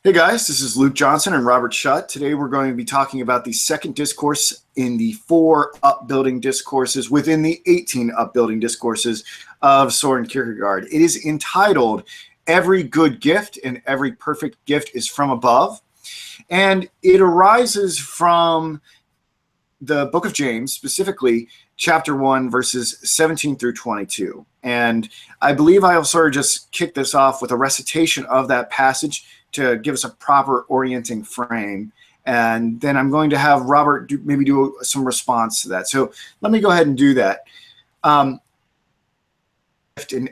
Hey guys, this is Luke Johnson and Robert Schut. Today we're going to be talking about the second discourse in the 4 upbuilding discourses within the 18 upbuilding discourses of Soren Kierkegaard. It is entitled Every Good Gift and Every Perfect Gift is from Above, and it arises from the book of James, specifically chapter 1, verses 17 through 22. And I believe I'll sort of just kick this off with a recitation of that passage to give us a proper orienting frame. And then I'm going to have Robert maybe do some response to that. So let me go ahead and do that. In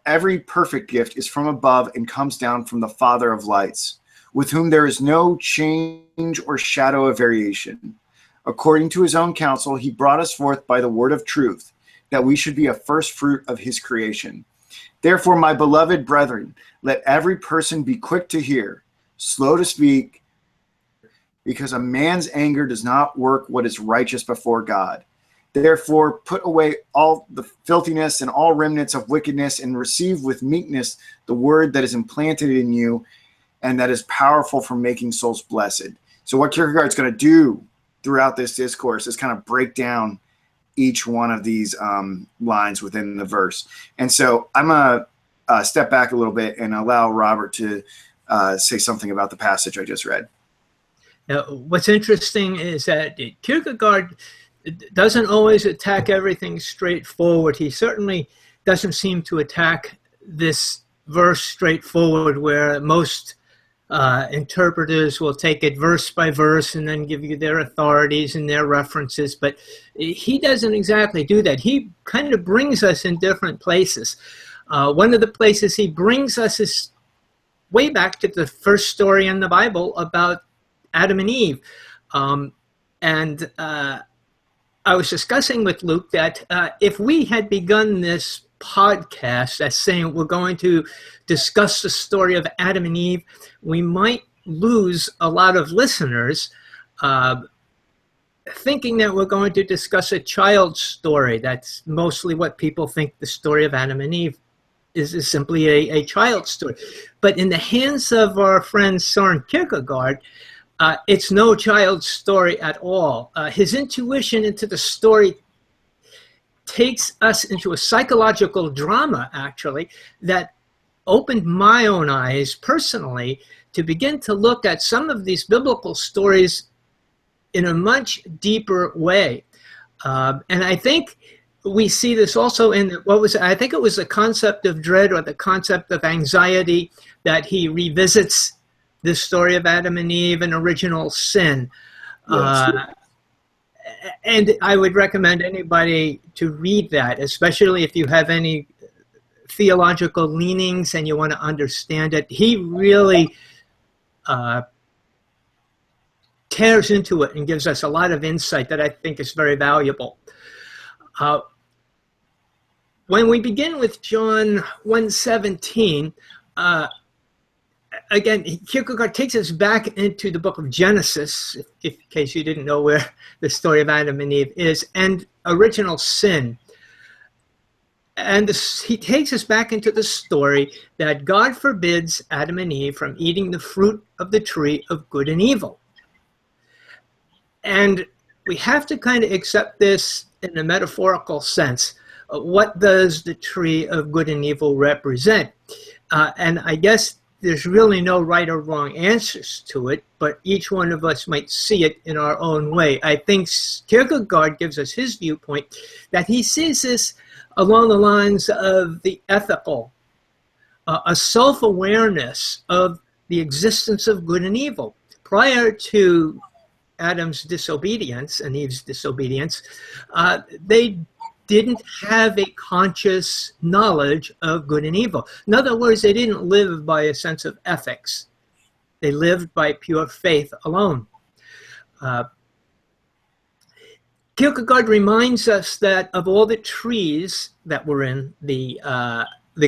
every perfect gift is from above and comes down from the Father of lights, with whom there is no change or shadow of variation. According to his own counsel, he brought us forth by the word of truth, that we should be a first fruit of his creation. Therefore, my beloved brethren, let every person be quick to hear, slow to speak, because a man's anger does not work what is righteous before God. Therefore, put away all the filthiness and all remnants of wickedness, and receive with meekness the word that is implanted in you and that is powerful for making souls blessed. So what Kierkegaard's going to do throughout this discourse is kind of break down each one of these lines within the verse. And so I'm going to step back a little bit and allow Robert to say something about the passage I just read. Now, what's interesting is that Kierkegaard doesn't always attack everything straightforward. He certainly doesn't seem to attack this verse straightforward, where most interpreters will take it verse by verse and then give you their authorities and their references, but he doesn't exactly do that. He kind of brings us in different places. One of the places he brings us is way back to the first story in the Bible about Adam and Eve. I was discussing with Luke that if we had begun this podcast as saying we're going to discuss the story of Adam and Eve, we might lose a lot of listeners thinking that we're going to discuss a child's story. That's mostly what people think the story of Adam and Eve is simply a child's story. But in the hands of our friend Soren Kierkegaard, it's no child's story at all. His intuition into the story takes us into a psychological drama, actually, that opened my own eyes personally to begin to look at some of these biblical stories in a much deeper way. And I think we see this also in I think it was the concept of dread or the concept of anxiety that he revisits this story of Adam and Eve and original sin. And I would recommend anybody to read that, especially if you have any theological leanings and you want to understand it. He really tears into it and gives us a lot of insight that I think is very valuable. When we begin with John 1:17, again, Kierkegaard takes us back into the book of Genesis, in case you didn't know where the story of Adam and Eve is, and original sin. And he takes us back into the story that God forbids Adam and Eve from eating the fruit of the tree of good and evil. And we have to kind of accept this in a metaphorical sense. What does the tree of good and evil represent? And I guess there's really no right or wrong answers to it, but each one of us might see it in our own way. I think Kierkegaard gives us his viewpoint that he sees this along the lines of the ethical, a self-awareness of the existence of good and evil. Prior to Adam's disobedience and Eve's disobedience, they didn't have a conscious knowledge of good and evil. In other words, they didn't live by a sense of ethics. They lived by pure faith alone. Kierkegaard reminds us that of all the trees that were in the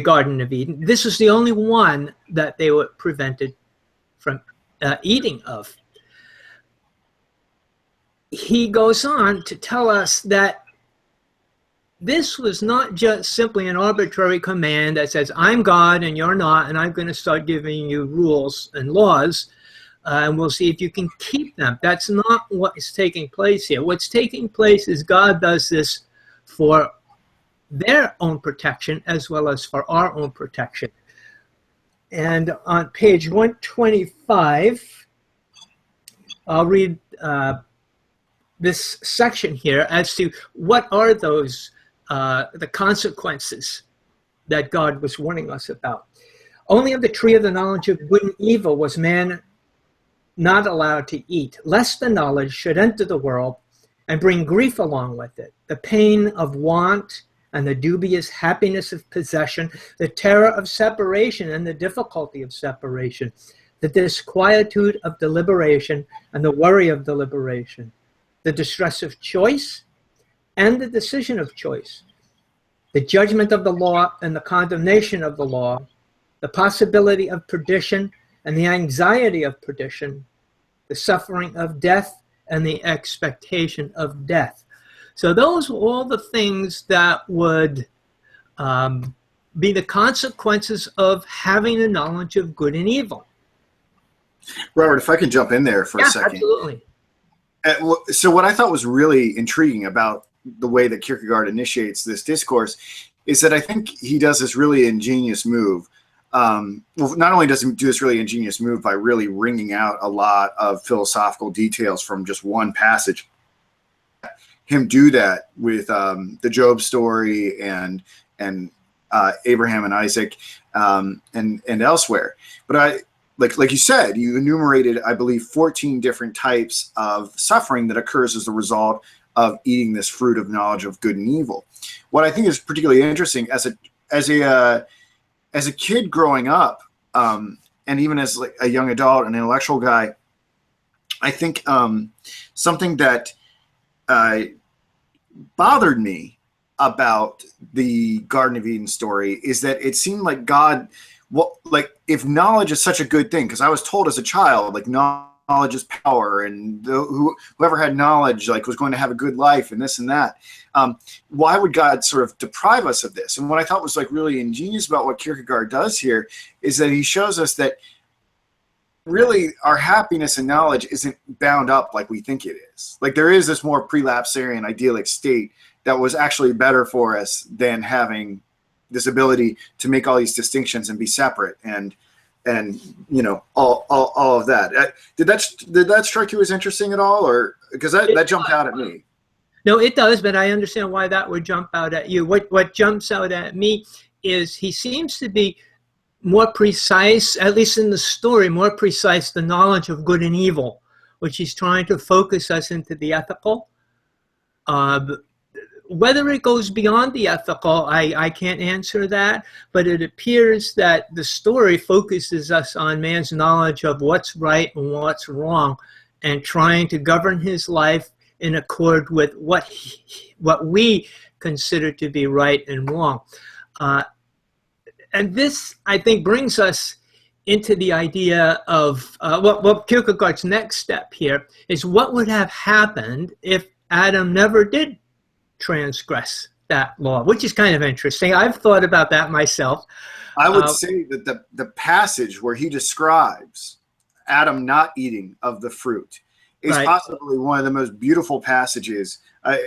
Garden of Eden, this is the only one that they were prevented from eating of. He goes on to tell us that this was not just simply an arbitrary command that says, I'm God and you're not, and I'm going to start giving you rules and laws, and we'll see if you can keep them. That's not what is taking place here. What's taking place is God does this for their own protection as well as for our own protection. And on page 125, I'll read this section here as to what are those the consequences that God was warning us about. Only of the tree of the knowledge of good and evil was man not allowed to eat, lest the knowledge should enter the world and bring grief along with it, the pain of want and the dubious happiness of possession, the terror of separation and the difficulty of separation, the disquietude of deliberation and the worry of deliberation, the distress of choice and the decision of choice, the judgment of the law and the condemnation of the law, the possibility of perdition and the anxiety of perdition, the suffering of death and the expectation of death. So those were all the things that would be the consequences of having a knowledge of good and evil. Robert, if I can jump in there for a second. Absolutely. So what I thought was really intriguing about the way that Kierkegaard initiates this discourse is that I think he does this really ingenious move. Well, not only does he do this really ingenious move by really wringing out a lot of philosophical details from just one passage, him do that with the Job story and Abraham and Isaac and elsewhere. But like you said, you enumerated, I believe, 14 different types of suffering that occurs as a result of eating this fruit of knowledge of good and evil. What I think is particularly interesting as a kid growing up, and even as like a young adult, an intellectual guy, I think something that bothered me about the Garden of Eden story is that it seemed like God, if knowledge is such a good thing, because I was told as a child, like, knowledge is power, and whoever had knowledge was going to have a good life and this and that. Why would God sort of deprive us of this? And what I thought was really ingenious about what Kierkegaard does here is that he shows us that really our happiness and knowledge isn't bound up like we think it is. Like, there is this more prelapsarian idyllic state that was actually better for us than having this ability to make all these distinctions and be separate and all of that. Did that strike you as interesting at all, or because that jumped out at me? No, it does, but I understand why that would jump out at you. What jumps out at me is he seems to be more precise, at least in the story, more precise, the knowledge of good and evil, which he's trying to focus us into the ethical. Whether it goes beyond the ethical, I can't answer that, but it appears that the story focuses us on man's knowledge of what's right and what's wrong, and trying to govern his life in accord with what we consider to be right and wrong. And this, I think, brings us into the idea of what Kierkegaard's next step here is what would have happened if Adam never did transgress that law, which is kind of interesting. I've thought about that myself. I would say that the passage where he describes Adam not eating of the fruit is possibly one of the most beautiful passages. I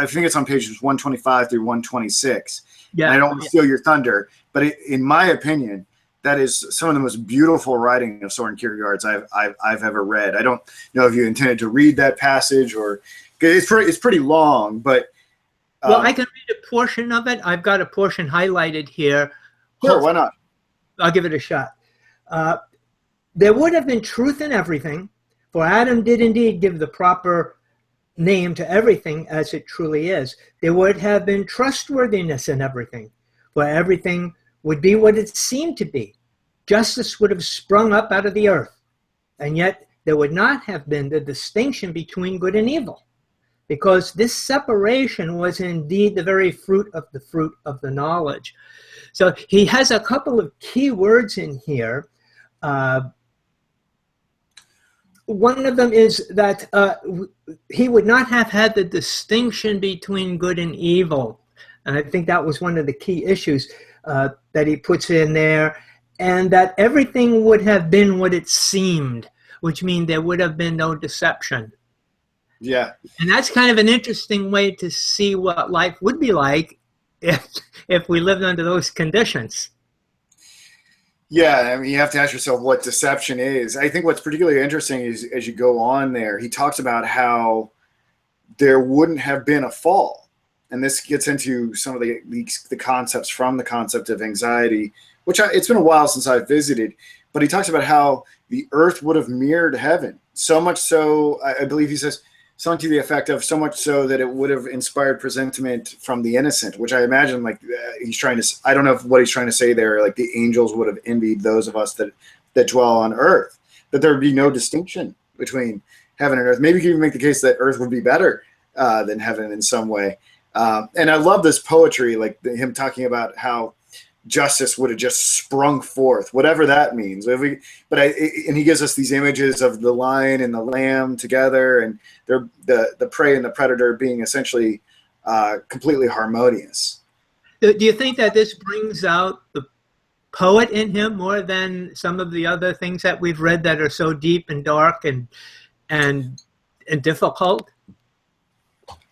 think it's on pages 125 through 126. Yeah, and I don't want to steal your thunder, but in my opinion, that is some of the most beautiful writing of Soren Kierkegaard's I've ever read. I don't know if you intended to read that passage, or it's pretty long, but well, I can read a portion of it. I've got a portion highlighted here. Sure, why not? I'll give it a shot. There would have been truth in everything, for Adam did indeed give the proper name to everything as it truly is. There would have been trustworthiness in everything, for everything would be what it seemed to be. Justice would have sprung up out of the earth, and yet there would not have been the distinction between good and evil, because this separation was indeed the very fruit of the knowledge. So he has a couple of key words in here. One of them is that he would not have had the distinction between good and evil. And I think that was one of the key issues that he puts in there, and that everything would have been what it seemed, which means there would have been no deception. Yeah. And that's kind of an interesting way to see what life would be like if we lived under those conditions. Yeah, I mean, you have to ask yourself what deception is. I think what's particularly interesting is as you go on there, he talks about how there wouldn't have been a fall. And this gets into some of the concepts from the concept of anxiety, which it's been a while since I've visited, but he talks about how the earth would have mirrored heaven. So much so, I believe he says, something to the effect of so much so that it would have inspired presentiment from the innocent, which I imagine like he's trying to, I don't know what he's trying to say there, like the angels would have envied those of us that dwell on earth, that there would be no distinction between heaven and earth. Maybe you can even make the case that earth would be better than heaven in some way. And I love this poetry, like him talking about how justice would have just sprung forth, whatever that means. And he gives us these images of the lion and the lamb together, and they're the prey and the predator being essentially completely harmonious. Do you think that this brings out the poet in him more than some of the other things that we've read that are so deep and dark and difficult?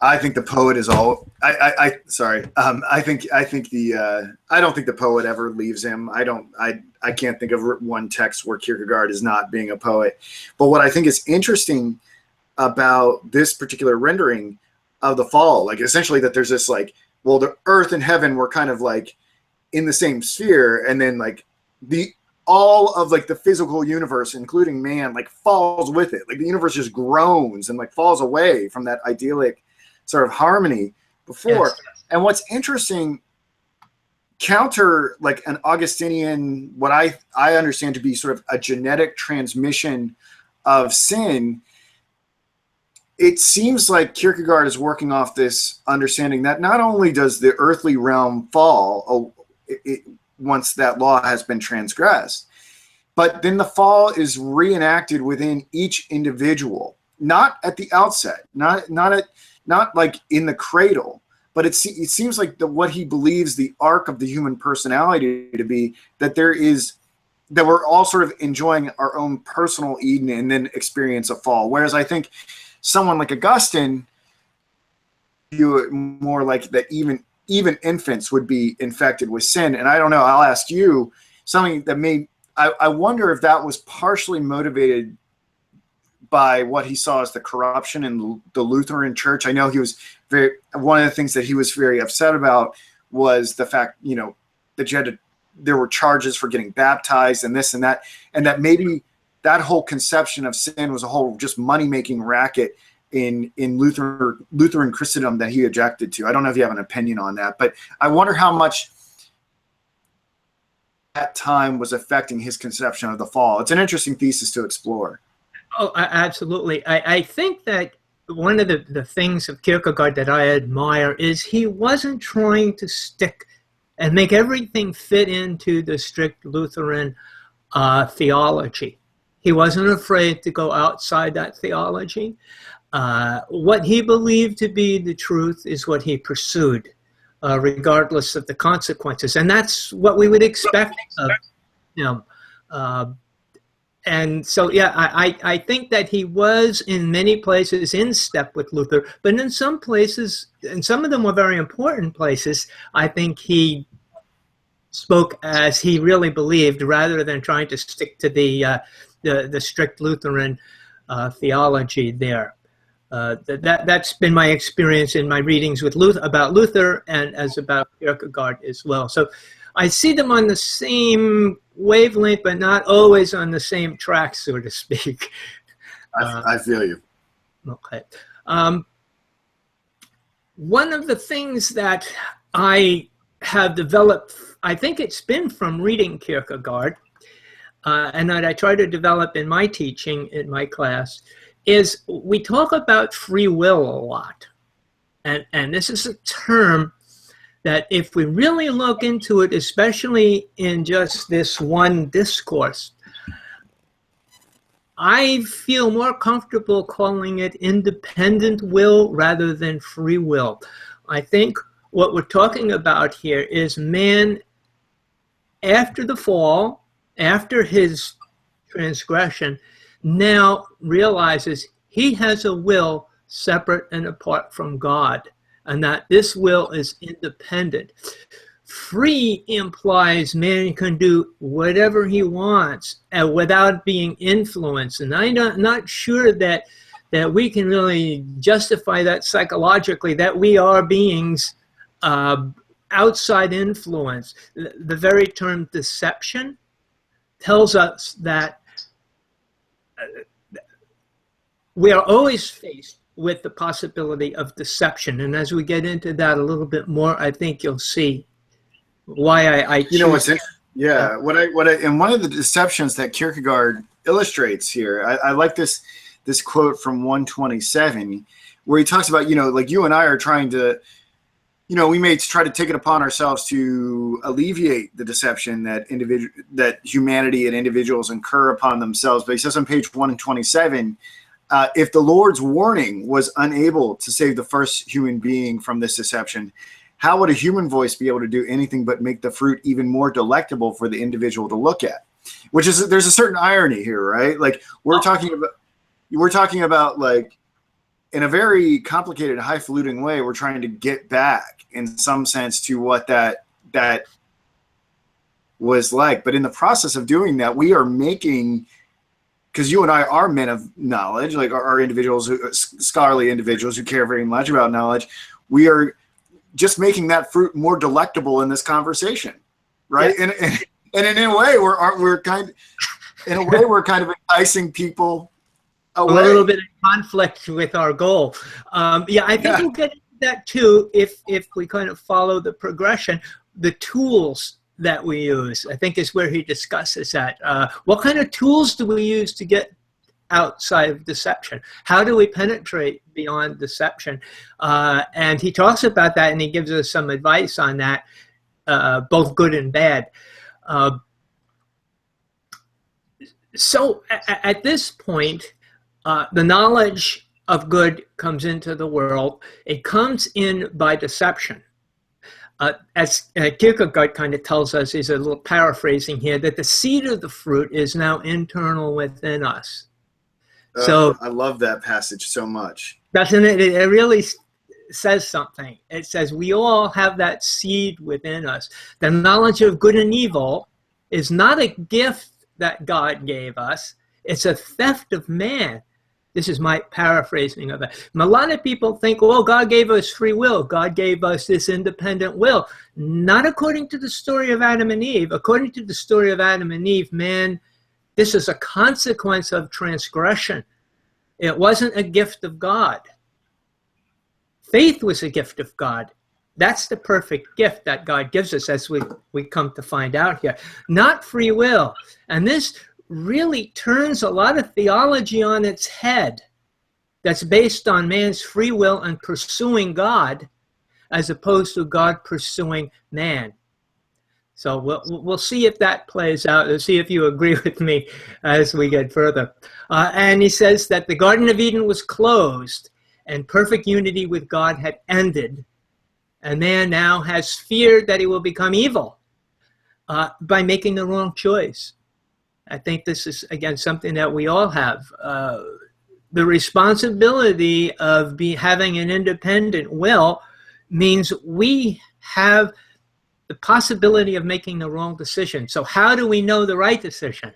I think the poet is all. I don't think the poet ever leaves him. I can't think of one text where Kierkegaard is not being a poet. But what I think is interesting about this particular rendering of the fall, like essentially that there's this like, well, the earth and heaven were kind of like in the same sphere, and then like all of like the physical universe, including man, like falls with it. Like the universe just groans and like falls away from that idyllic sort of harmony before. Yes. And what's interesting, counter like an Augustinian, what I understand to be sort of a genetic transmission of sin, it seems like Kierkegaard is working off this understanding that not only does the earthly realm fall once that law has been transgressed, but then the fall is reenacted within each individual, not at the outset, not like in the cradle, but it seems like what he believes the arc of the human personality to be, that we're all sort of enjoying our own personal Eden and then experience a fall. Whereas I think someone like Augustine view it more like that even infants would be infected with sin. And I don't know, I'll ask you something that I wonder if that was partially motivated by what he saw as the corruption in the Lutheran Church. I know he was one of the things that he was very upset about was the fact, that there were charges for getting baptized and this and that maybe that whole conception of sin was a whole just money-making racket in Lutheran Christendom that he objected to. I don't know if you have an opinion on that, but I wonder how much that time was affecting his conception of the fall. It's an interesting thesis to explore. Oh, absolutely. I think that one of the things of Kierkegaard that I admire is he wasn't trying to stick and make everything fit into the strict Lutheran theology. He wasn't afraid to go outside that theology. What he believed to be the truth is what he pursued, regardless of the consequences. And that's what we would expect of him. And so, yeah, I think that he was in many places in step with Luther, but in some places, and some of them were very important places, I think he spoke as he really believed rather than trying to stick to the strict Lutheran theology there. That's been my experience in my readings with about Luther and as about Kierkegaard as well. So I see them on the same wavelength, but not always on the same track, so to speak. I feel you. Okay. One of the things that I have developed, I think it's been from reading Kierkegaard, and that I try to develop in my teaching in my class, is we talk about free will a lot. And this is a term that if we really look into it, especially in just this one discourse, I feel more comfortable calling it independent will rather than free will. I think what we're talking about here is man, after the fall, after his transgression, now realizes he has a will separate and apart from God, and that this will is independent. Free implies man can do whatever he wants without being influenced. And I'm not sure that we can really justify that psychologically, that we are beings outside influence. The very term deception tells us that we are always faced with the possibility of deception. And as we get into that a little bit more, I think you'll see why I choose. You know what's interesting? Yeah, and one of the deceptions that Kierkegaard illustrates here, I like this quote from 127, where he talks about, like you and I are trying to, we may try to take it upon ourselves to alleviate the deception that humanity and individuals incur upon themselves. But he says on page 127, if the Lord's warning was unable to save the first human being from this deception, how would a human voice be able to do anything but make the fruit even more delectable for the individual to look at? There's a certain irony here, right? Like we're talking about like in a very complicated, highfalutin way, we're trying to get back in some sense to what that was like. But in the process of doing that, we are making, because you and I are men of knowledge, like are individuals, scholarly individuals who care very much about knowledge, we are just making that fruit more delectable in this conversation, right? Yeah. And in a way, we're kind of enticing people away. A little bit of conflict with our goal. I think we'll get into that too if we kind of follow the progression. The tools that we use, I think, is where he discusses that. What kind of tools do we use to get outside of deception? How do we penetrate beyond deception? And he talks about that, and he gives us some advice on that, both good and bad. So at this point, the knowledge of good comes into the world. It comes in by deception. As Kierkegaard kind of tells us, he's a little paraphrasing here, that the seed of the fruit is now internal within us. So I love that passage so much. Doesn't it? It really says something. It says we all have that seed within us. The knowledge of good and evil is not a gift that God gave us. It's a theft of man. This is my paraphrasing of it. A lot of people think, well, God gave us free will. God gave us this independent will. Not according to the story of Adam and Eve. According to the story of Adam and Eve, man, this is a consequence of transgression. It wasn't a gift of God. Faith was a gift of God. That's the perfect gift that God gives us, as we come to find out here. Not free will. And this really turns a lot of theology on its head that's based on man's free will and pursuing God as opposed to God pursuing man. So we'll see if that plays out. We'll see if you agree with me as we get further. And he says that the Garden of Eden was closed and perfect unity with God had ended. And man now has feared that he will become evil by making the wrong choice. I think this is, again, something that we all have. The responsibility of having an independent will means we have the possibility of making the wrong decision. So how do we know the right decision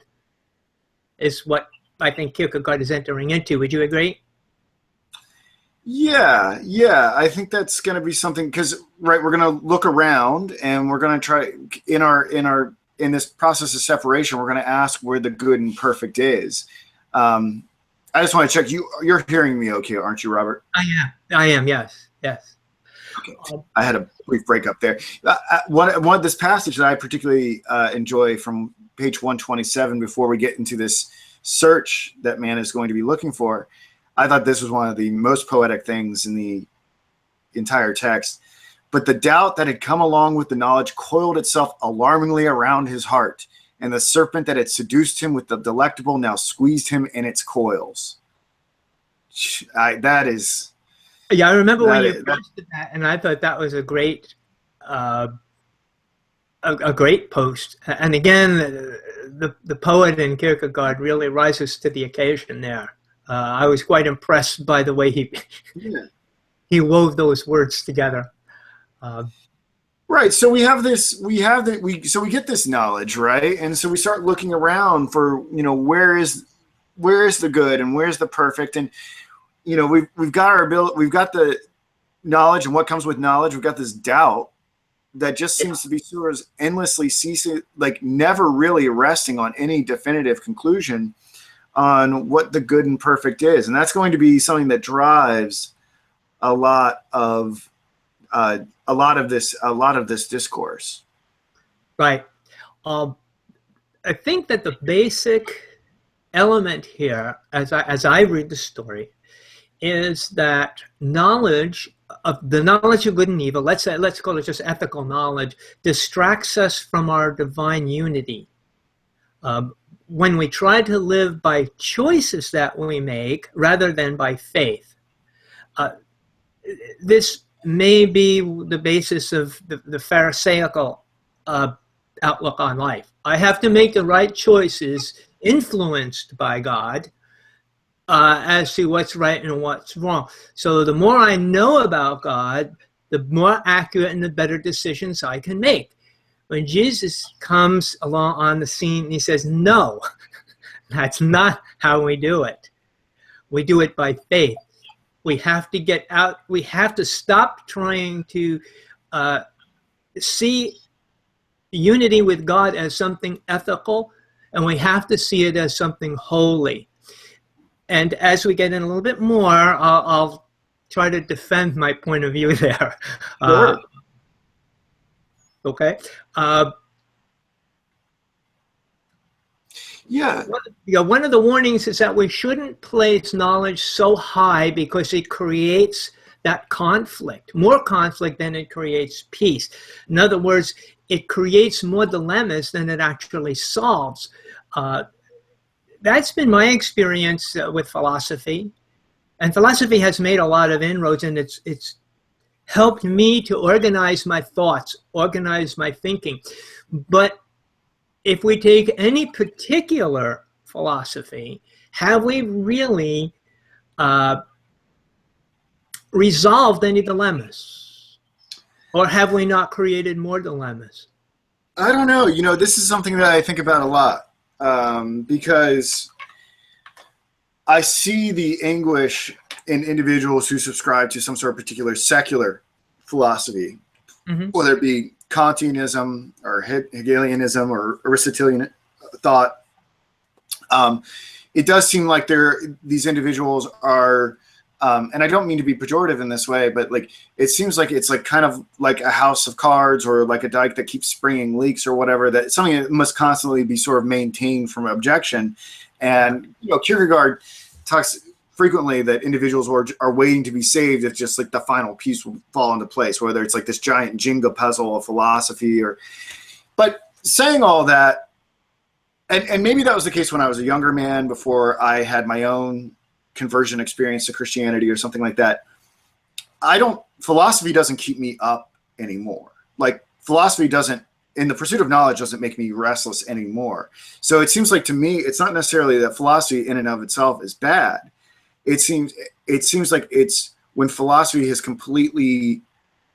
is what I think Kierkegaard is entering into. Would you agree? Yeah. I think that's going to be something, because, right, we're going to look around and we're going to try in this process of separation, we're going to ask where the good and perfect is. I just want to check. You're hearing me okay, aren't you, Robert? I am. Yes. Okay. I had a brief breakup there. One this passage that I particularly enjoy from page 127, before we get into this search that man is going to be looking for, I thought this was one of the most poetic things in the entire text. But the doubt that had come along with the knowledge coiled itself alarmingly around his heart, and the serpent that had seduced him with the delectable now squeezed him in its coils. That is Yeah, I remember when you That, posted that, and I thought that was a great, a great post. And again, the poet in Kierkegaard really rises to the occasion there. I was quite impressed by the way yeah. he wove those words together. Right. So we have this, so we get this knowledge, right? And so we start looking around for, where is the good and where's the perfect? And, we've got our ability, we've got the knowledge and what comes with knowledge. We've got this doubt that just seems to be sort of endlessly ceasing, like never really resting on any definitive conclusion on what the good and perfect is. And that's going to be something that drives a lot of this discourse. Right. I think that the basic element here, as I read the story, is that knowledge of good and evil, let's call it just ethical knowledge, distracts us from our divine unity. When we try to live by choices that we make rather than by faith, this may be the basis of the Pharisaical outlook on life. I have to make the right choices influenced by God as to what's right and what's wrong. So the more I know about God, the more accurate and the better decisions I can make. When Jesus comes along on the scene, he says, no, that's not how we do it. We do it by faith. We have to get out. We have to stop trying to see unity with God as something ethical, and we have to see it as something holy. And as we get in a little bit more, I'll try to defend my point of view there. Sure. Okay. Yeah. One of the warnings is that we shouldn't place knowledge so high because it creates that conflict, more conflict than it creates peace. In other words, it creates more dilemmas than it actually solves. That's been my experience with philosophy. And philosophy has made a lot of inroads, and it's helped me to organize my thoughts, organize my thinking. But if we take any particular philosophy, have we really resolved any dilemmas? Or have we not created more dilemmas? I don't know. This is something that I think about a lot because I see the anguish in individuals who subscribe to some sort of particular secular philosophy, whether it be Kantianism or Hegelianism or Aristotelian thought. It does seem like these individuals are, and I don't mean to be pejorative in this way, but like it seems like it's like kind of like a house of cards or like a dike that keeps springing leaks or whatever. That something that must constantly be sort of maintained from objection. And Kierkegaard talks frequently that individuals are waiting to be saved if just like the final piece will fall into place, whether it's like this giant Jenga puzzle of philosophy but saying all that, and maybe that was the case when I was a younger man before I had my own conversion experience to Christianity or something like that. Philosophy doesn't keep me up anymore. Like philosophy in the pursuit of knowledge doesn't make me restless anymore. So it seems like to me, it's not necessarily that philosophy in and of itself is bad. It seems like it's when philosophy has completely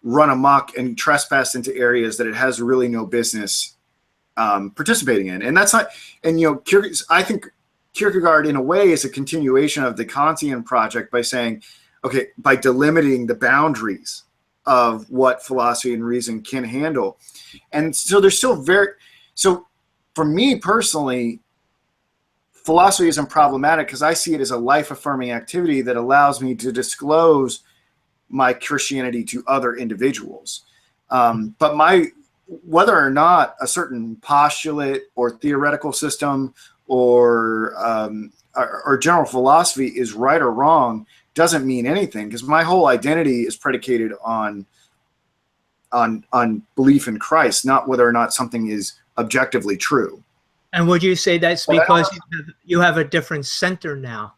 run amok and trespassed into areas that it has really no business participating in. And that's not, and I think Kierkegaard in a way is a continuation of the Kantian project by saying, okay, by delimiting the boundaries of what philosophy and reason can handle. And so there's still so for me personally, philosophy isn't problematic because I see it as a life-affirming activity that allows me to disclose my Christianity to other individuals. But whether or not a certain postulate or theoretical system or general philosophy is right or wrong doesn't mean anything, because my whole identity is predicated on belief in Christ, not whether or not something is objectively true. And would you say that's because you have a different center now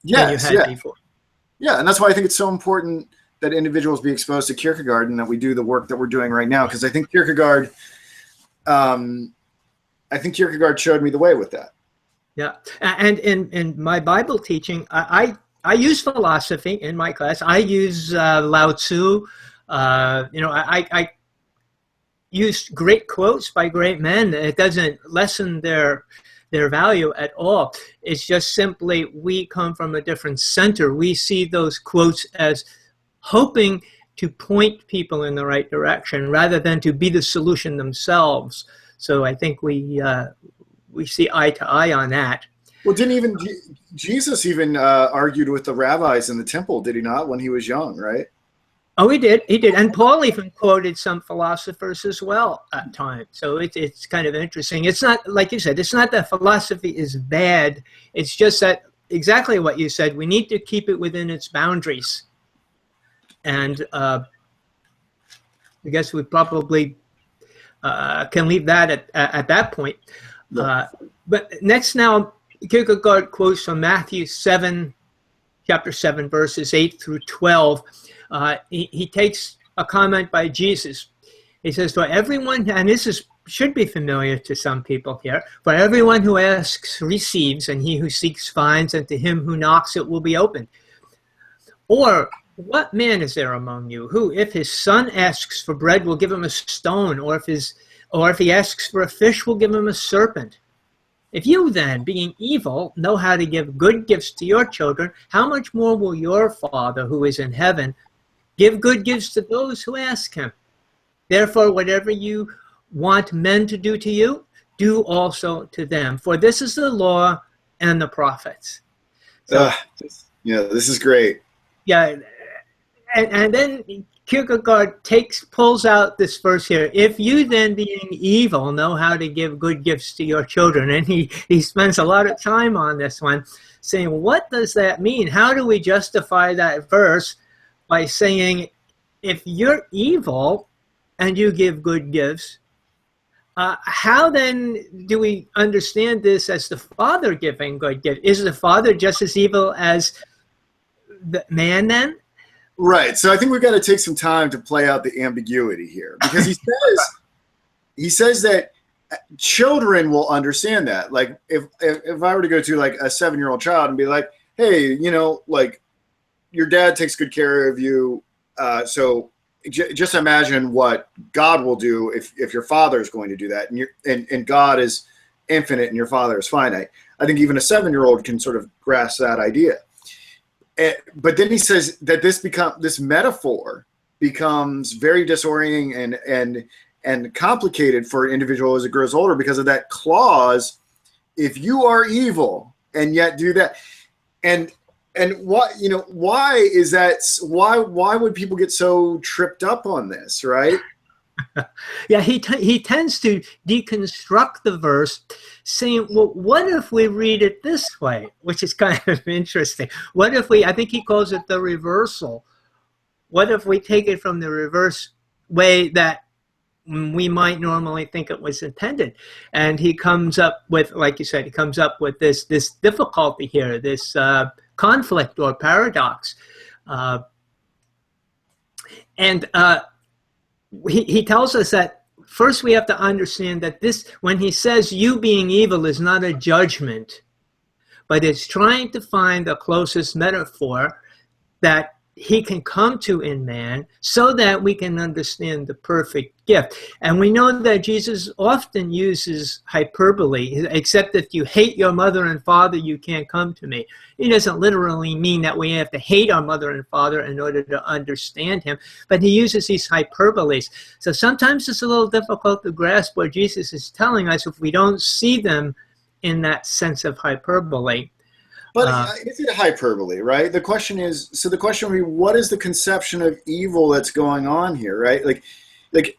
than you had before? Yeah, and that's why I think it's so important that individuals be exposed to Kierkegaard and that we do the work that we're doing right now, because I think Kierkegaard showed me the way with that. Yeah, and in my Bible teaching, I use philosophy in my class. I use Lao Tzu. I use great quotes by great men. It doesn't lessen their value at all. It's just simply we come from a different center. We see those quotes as hoping to point people in the right direction rather than to be the solution themselves. So I think we see eye to eye on that. Well, didn't even Jesus even argued with the rabbis in the temple, did he not, when he was young, right? Oh, he did. He did. And Paul even quoted some philosophers as well at times. So it's kind of interesting. It's not, like you said, it's not that philosophy is bad. It's just that exactly what you said. We need to keep it within its boundaries. And I guess we probably can leave that at that point. But next now, Kierkegaard quotes from Matthew 7, chapter 7, verses 8 through 12. He takes a comment by Jesus. He says, for everyone, and this should be familiar to some people here, for everyone who asks receives, and he who seeks finds, and to him who knocks it will be opened. Or what man is there among you who, if his son asks for bread, will give him a stone, or if he asks for a fish, will give him a serpent? If you then, being evil, know how to give good gifts to your children, how much more will your Father who is in heaven give good gifts to those who ask him? Therefore, whatever you want men to do to you, do also to them. For this is the law and the prophets. So, this is great. Yeah, and then Kierkegaard pulls out this verse here. If you then, being evil, know how to give good gifts to your children. And he spends a lot of time on this one, saying, what does that mean? How do we justify that verse by saying, if you're evil and you give good gifts, how then do we understand this as the Father giving good gifts? Is the Father just as evil as the man then? Right. So I think we've got to take some time to play out the ambiguity here, because he says that children will understand that. Like if I were to go to like a 7-year-old child and be like, hey, like your dad takes good care of you. So just imagine what God will do if your father is going to do that, and God is infinite and your father is finite. I think even a 7-year-old can sort of grasp that idea. But then he says that this metaphor becomes very disorienting and complicated for an individual as it grows older because of that clause, if you are evil and yet do that. And why is that? Why would people get so tripped up on this, right? Yeah, he tends to deconstruct the verse, saying, well, what if we read it this way? Which is kind of interesting. What if I think he calls it the reversal. What if we take it from the reverse way that we might normally think it was intended? And he comes up with, like you said, this difficulty here, this conflict or paradox. He tells us that first we have to understand that this, when he says you being evil, is not a judgment, but it's trying to find the closest metaphor that he can come to in man so that we can understand the perfect gift. And we know that Jesus often uses hyperbole, except if you hate your mother and father, you can't come to me. He doesn't literally mean that we have to hate our mother and father in order to understand him, but he uses these hyperboles. So sometimes it's a little difficult to grasp what Jesus is telling us if we don't see them in that sense of hyperbole. But is it hyperbole, right? The question would be, what is the conception of evil that's going on here, right? Like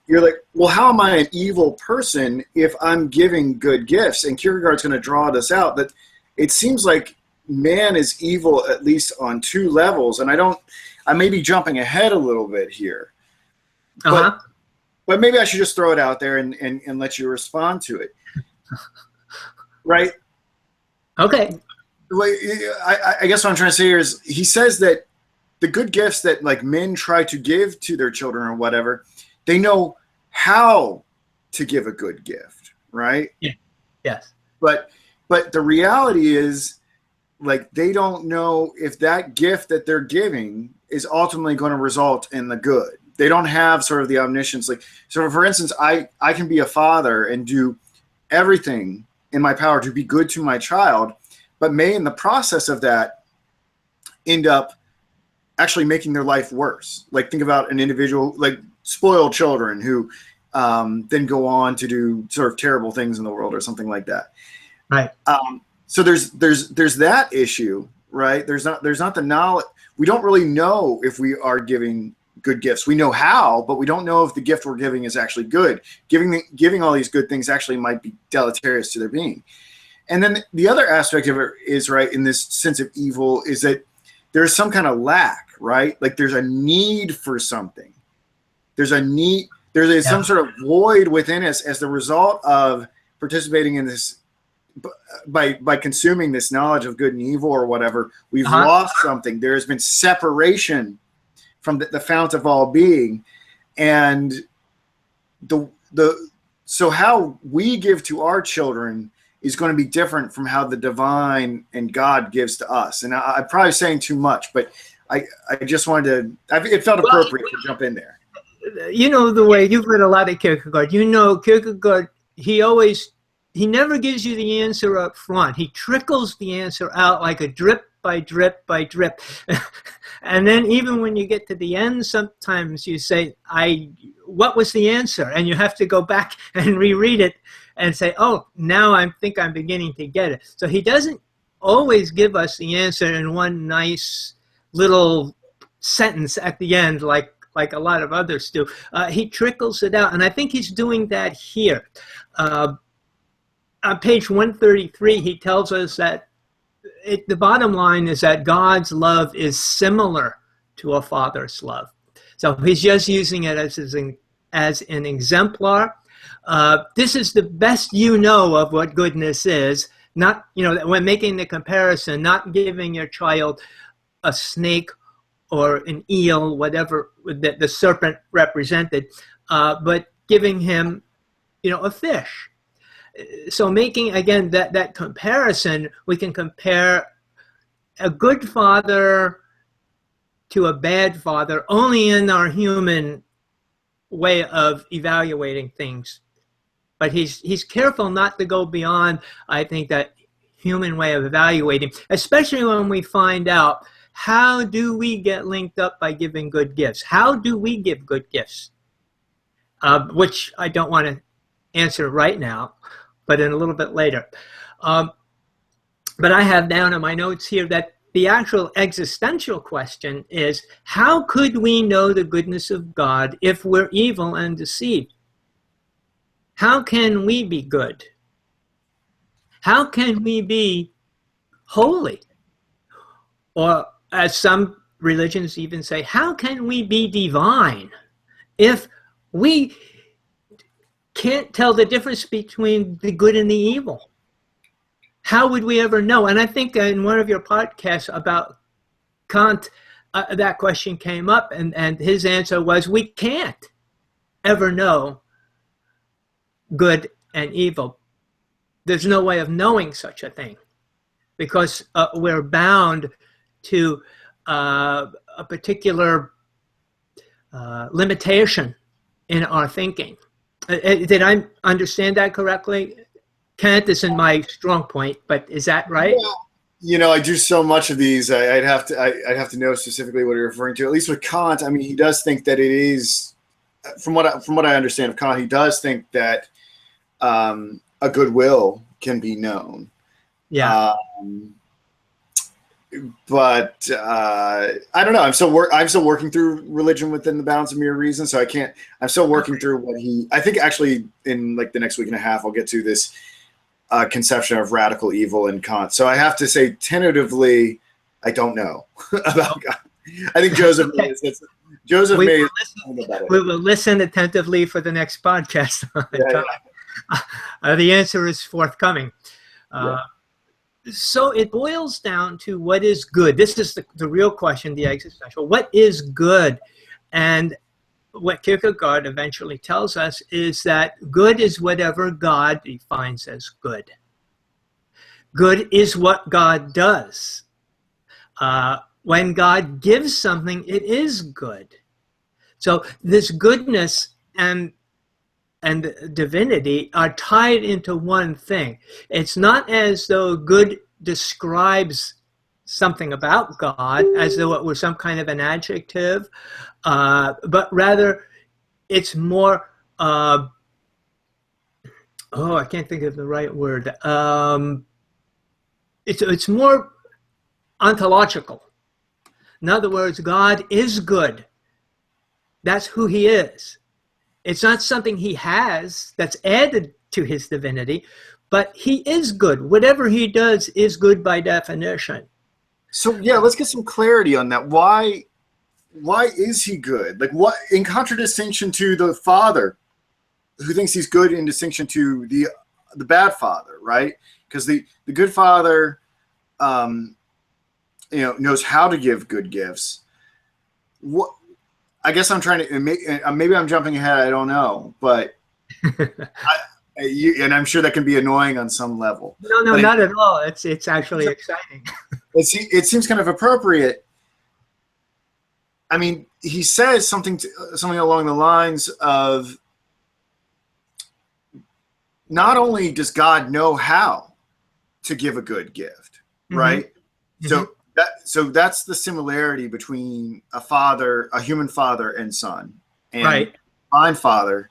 you're like, well, how am I an evil person if I'm giving good gifts? And Kierkegaard's going to draw this out, that it seems like man is evil at least on 2 levels. And I may be jumping ahead a little bit here, but maybe I should just throw it out there and let you respond to it. Right? Okay. I guess what I'm trying to say here is he says that the good gifts that like men try to give to their children or whatever, they know how to give a good gift, right? Yeah. Yes. But the reality is, like, they don't know if that gift that they're giving is ultimately going to result in the good. They don't have sort of the omniscience. Like, so for instance, I can be a father and do everything in my power to be good to my child, but may in the process of that end up actually making their life worse. Like, think about an individual, like spoiled children who then go on to do sort of terrible things in the world or something like that. Right. So there's that issue, right? There's not the knowledge. We don't really know if we are giving good gifts. We know how, but we don't know if the gift we're giving is actually good. Giving all these good things actually might be deleterious to their being. And then the other aspect of it is, right, in this sense of evil, is that there's some kind of lack, right? Like, there's a need for something. There's a need. There's some sort of void within us as the result of participating in this, by consuming this knowledge of good and evil or whatever. We've lost something. There has been separation from the fount of all being, and so how we give to our children is going to be different from how the divine and God gives to us. And I'm probably saying too much, but I just wanted to. It felt appropriate to jump in there. You know, the way you've read a lot of Kierkegaard. You know, Kierkegaard, he never gives you the answer up front. He trickles the answer out like a drip by drip by drip. And then even when you get to the end, sometimes you say, what was the answer? And you have to go back and reread it and say, oh, now I think I'm beginning to get it. So he doesn't always give us the answer in one nice little sentence at the end like a lot of others do. He trickles it out, and I think he's doing that here. On page 133, he tells us that the bottom line is that God's love is similar to a father's love. So he's just using it as an exemplar. This is the best you know of what goodness is. Not, when making the comparison, not giving your child a snake or an eel, whatever the serpent represented, but giving him, a fish. So making, again, that comparison, we can compare a good father to a bad father only in our human way of evaluating things. But he's careful not to go beyond, I think, that human way of evaluating, especially when we find out, how do we get linked up by giving good gifts? How do we give good gifts? Which I don't want to answer right now, but in a little bit later. But I have down in my notes here that the actual existential question is, how could we know the goodness of God if we're evil and deceived? How can we be good? How can we be holy? Or as some religions even say, how can we be divine if we can't tell the difference between the good and the evil? How would we ever know? And I think in one of your podcasts about Kant, that question came up, and his answer was, we can't ever know good and evil. There's no way of knowing such a thing, because we're bound to a particular limitation in our thinking. Did I understand that correctly? Kant isn't my strong point, but is that right? Yeah. I do so much of these. I'd have to know specifically what you're referring to. At least with Kant, I mean, he does think that it is, from what I understand of Kant, he does think that a goodwill can be known. Yeah. But I don't know. I'm still working through religion within the bounds of mere reason. So I'm still working through what I think actually in like the next week and a half, I'll get to this conception of radical evil in Kant. So I have to say tentatively, I don't know about God. I think Joseph okay. Joseph we may. will listen attentively for the next podcast. Yeah. The answer is forthcoming. Yeah. So it boils down to what is good. This is the real question, the existential. What is good? And what Kierkegaard eventually tells us is that good is whatever God defines as good. Good is what God does. When God gives something, it is good. So this goodness and divinity are tied into one thing. It's not as though good describes something about God, as though it were some kind of an adjective, but rather it's more, I can't think of the right word. It's more ontological. In other words, God is good. That's who he is. It's not something he has that's added to his divinity, but he is good. Whatever he does is good by definition. So yeah, let's get some clarity on that. Why is he good? Like, what, in contradistinction to the father who thinks he's good, in distinction to the bad father, right? Because the good father knows how to give good gifts. What, I guess I'm trying to, maybe I'm jumping ahead, I don't know, but and I'm sure that can be annoying on some level. No, not at all. It's actually exciting. It seems kind of appropriate. I mean, he says something along the lines of, not only does God know how to give a good gift, right? Mm-hmm. So that's the similarity between a human father and son, and right. divine father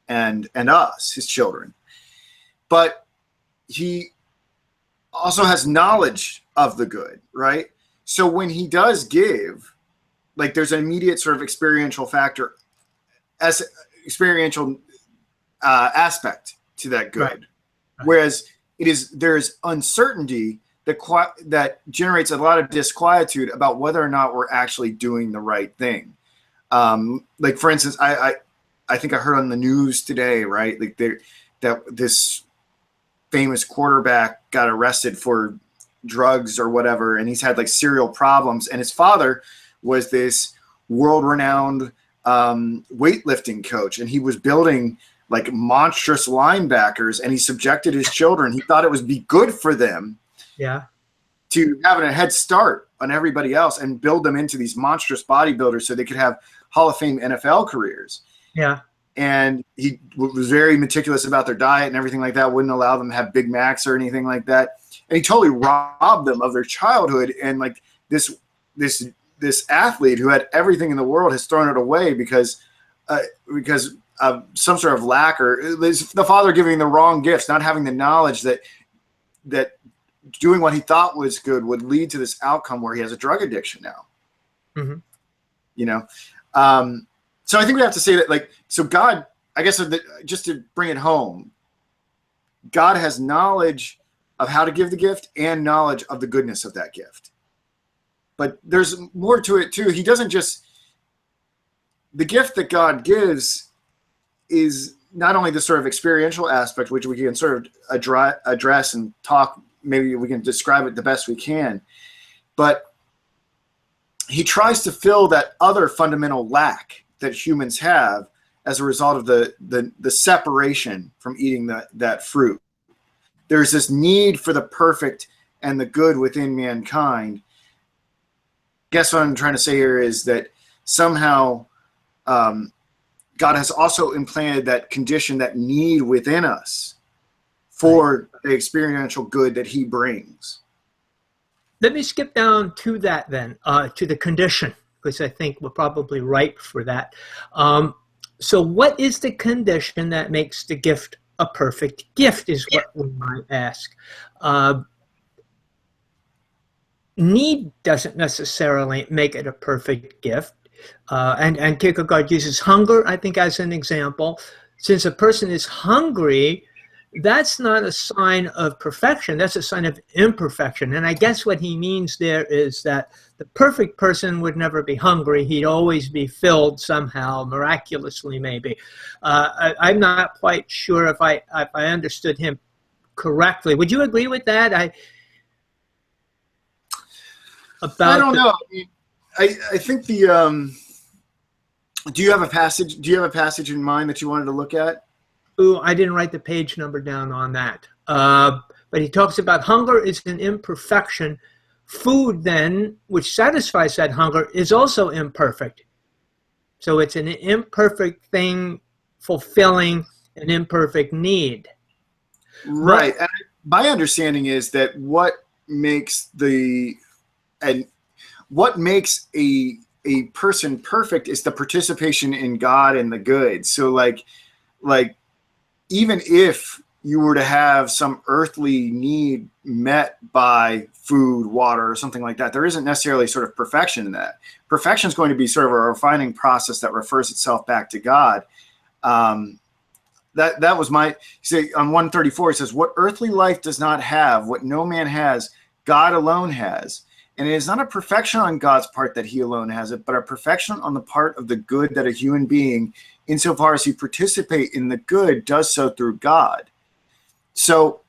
and us, his children. But he also has knowledge of the good, right? So when he does give, like, there's an immediate sort of experiential factor, as experiential aspect to that good. Right. Right. Whereas there's uncertainty that generates a lot of disquietude about whether or not we're actually doing the right thing. Like, for instance, I think I heard on the news today, right? Like, that this famous quarterback got arrested for drugs or whatever, and he's had like serial problems. And his father was this world-renowned weightlifting coach, and he was building like monstrous linebackers, and he subjected his children. He thought it would be good for them. Yeah. To having a head start on everybody else and build them into these monstrous bodybuilders so they could have Hall of Fame NFL careers. Yeah. And he was very meticulous about their diet and everything like that, wouldn't allow them to have Big Macs or anything like that. And he totally robbed them of their childhood. And like this athlete who had everything in the world has thrown it away because of some sort of lack, or the father giving the wrong gifts, not having the knowledge that doing what he thought was good would lead to this outcome where he has a drug addiction now. Mm-hmm. So I think we have to say that, like, so God, I guess, just to bring it home, God has knowledge of how to give the gift and knowledge of the goodness of that gift. But there's more to it too. He doesn't just, the gift that God gives is not only the sort of experiential aspect, which we can sort of address and talk, maybe we can describe it the best we can, but he tries to fill that other fundamental lack that humans have as a result of the separation from eating that fruit. There's this need for the perfect and the good within mankind. I guess what I'm trying to say here is that somehow God has also implanted that condition, that need within us for the experiential good that he brings. Let me skip down to that then, to the condition, because I think we're probably ripe for that. So what is the condition that makes the gift a perfect gift is what we might ask. Need doesn't necessarily make it a perfect gift. And Kierkegaard uses hunger, I think, as an example. Since a person is hungry, that's not a sign of perfection. That's a sign of imperfection. And I guess what he means there is that the perfect person would never be hungry. He'd always be filled somehow, miraculously maybe. I'm not quite sure if I understood him correctly. Would you agree with that? about. I don't know. I think the do you have a passage? Do you have a passage in mind that you wanted to look at? Ooh, I didn't write the page number down on that. But he talks about hunger is an imperfection. Food, then, which satisfies that hunger, is also imperfect. So it's an imperfect thing fulfilling an imperfect need. Right. And my understanding is that what makes a person perfect is the participation in God and the good. So like even if you were to have some earthly need met by food, water, or something like that, there isn't necessarily sort of perfection in that. Perfection is going to be sort of a refining process that refers itself back to God. That was my, say on 134, it says, what earthly life does not have, what no man has, God alone has. And it is not a perfection on God's part that he alone has it, but a perfection on the part of the good that a human being, insofar as he participate in the good, does so through God. So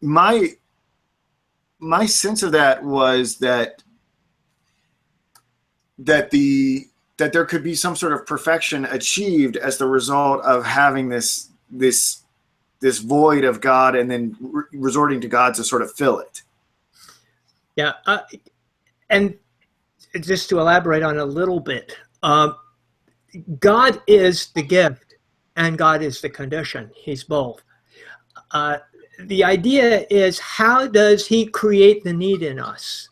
my sense of that was that there could be some sort of perfection achieved as the result of having this void of God and then resorting to God to sort of fill it. Yeah, and just to elaborate on it a little bit, God is the gift and God is the condition. He's both. The idea is, how does he create the need in us?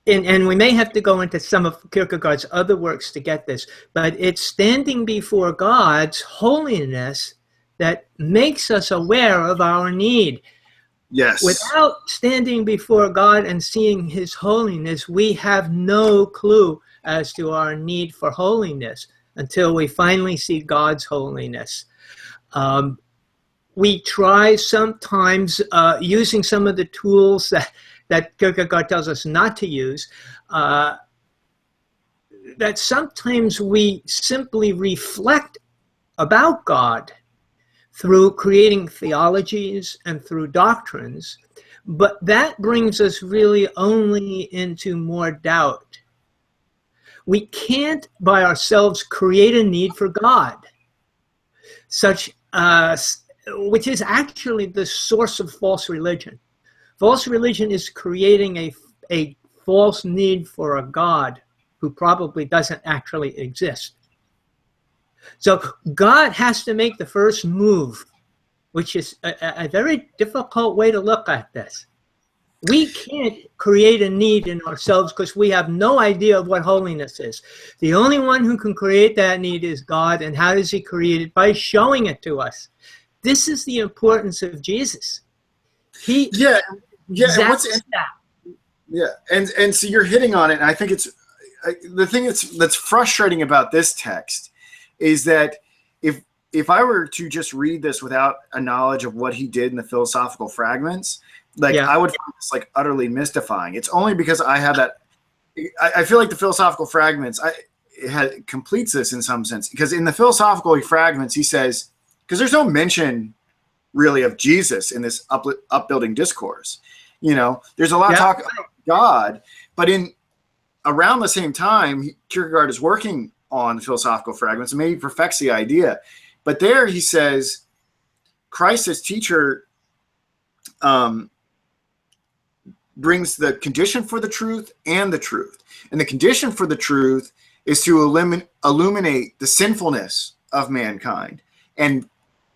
And we may have to go into some of Kierkegaard's other works to get this, but it's standing before God's holiness that makes us aware of our need. Yes. Without standing before God and seeing his holiness, we have no clue as to our need for holiness until we finally see God's holiness. We try sometimes using some of the tools that Kierkegaard tells us not to use, that sometimes we simply reflect about God through creating theologies and through doctrines, but that brings us really only into more doubt. We can't by ourselves create a need for God, which is actually the source of false religion. False religion is creating a false need for a God who probably doesn't actually exist. So God has to make the first move, which is a very difficult way to look at this. We can't create a need in ourselves because we have no idea of what holiness is. The only one who can create that need is God. And how does he create it? By showing it to us. This is the importance of Jesus. Yeah. And so you're hitting on it. And I think it's the thing that's frustrating about this text is that if I were to just read this without a knowledge of what he did in the philosophical fragments, I would find this utterly mystifying. It's only because I have that. I feel like the philosophical fragments completes this in some sense, because in the philosophical fragments he says, because there's no mention really of Jesus in this upbuilding discourse. There's a lot of talk about God, but around the same time, Kierkegaard is working on the philosophical fragments and maybe perfects the idea. But there he says, Christ as teacher brings the condition for the truth and the truth. And the condition for the truth is to illuminate the sinfulness of mankind. And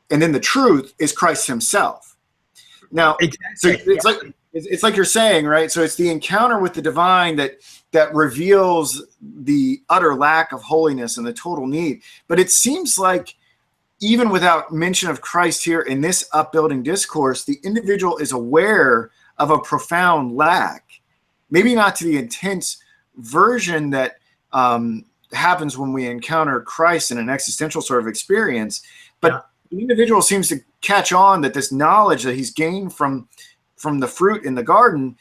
then the truth is Christ himself. Now, exactly. So it's like you're saying, right? So it's the encounter with the divine that reveals the utter lack of holiness and the total need. But it seems like even without mention of Christ here in this upbuilding discourse, the individual is aware of a profound lack. Maybe not to the intense version that happens when we encounter Christ in an existential sort of experience, but the individual seems to catch on that this knowledge that he's gained from the fruit in the garden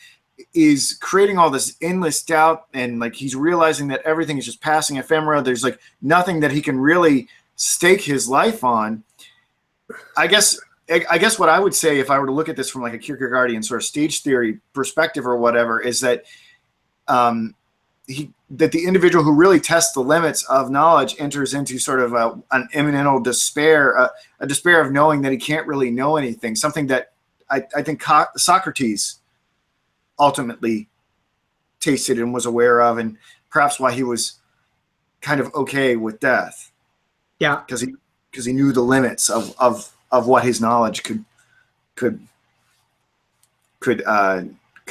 is creating all this endless doubt, and he's realizing that everything is just passing ephemera. There's nothing that he can really stake his life on. I guess I guess what I would say, if I were to look at this from like a Kierkegaardian sort of stage theory perspective or whatever, is that that the individual who really tests the limits of knowledge enters into sort of an immanent despair, a despair of knowing that he can't really know anything, something that I think Socrates ultimately tasted and was aware of, and perhaps why he was kind of okay with death. Yeah, because he knew the limits of what his knowledge could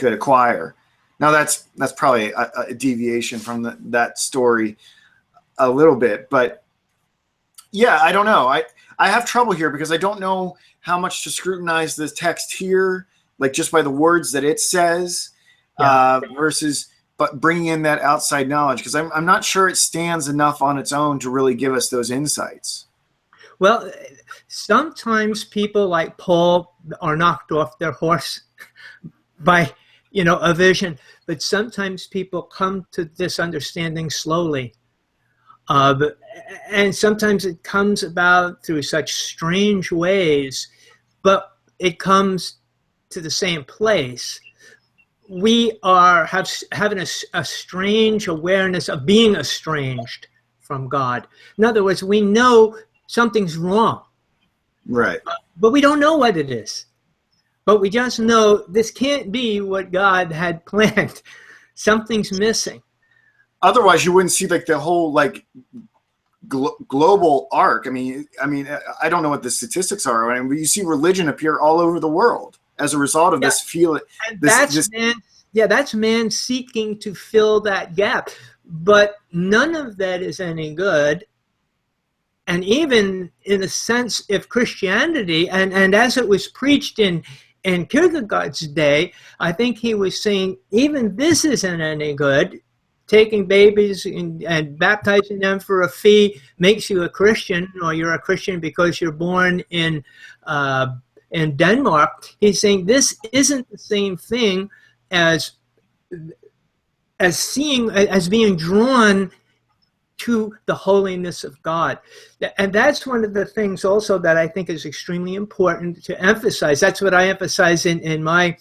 acquire. Now that's probably a deviation from that story a little bit, but yeah, I don't know. I have trouble here because I don't know how much to scrutinize the text here, like just by the words that it says, versus but bringing in that outside knowledge, because I'm not sure it stands enough on its own to really give us those insights. Well, sometimes people like Paul are knocked off their horse by, a vision, but sometimes people come to this understanding slowly. And sometimes it comes about through such strange ways, but it comes to the same place. We are having a strange awareness of being estranged from God. In other words, we know something's wrong. Right. But we don't know what it is. But we just know this can't be what God had planned. Something's missing. Otherwise, you wouldn't see like the whole like global arc. I mean, I don't know what the statistics are. I mean, you see religion appear all over the world as a result of this feeling. And that's man seeking to fill that gap. But none of that is any good. And even in a sense, if Christianity, and as it was preached in Kierkegaard's day, I think he was saying, even this isn't any good. Taking babies and baptizing them for a fee makes you a Christian, or you're a Christian because you're born in Denmark. He's saying this isn't the same thing as being drawn to the holiness of God. And that's one of the things also that I think is extremely important to emphasize. That's what I emphasize in my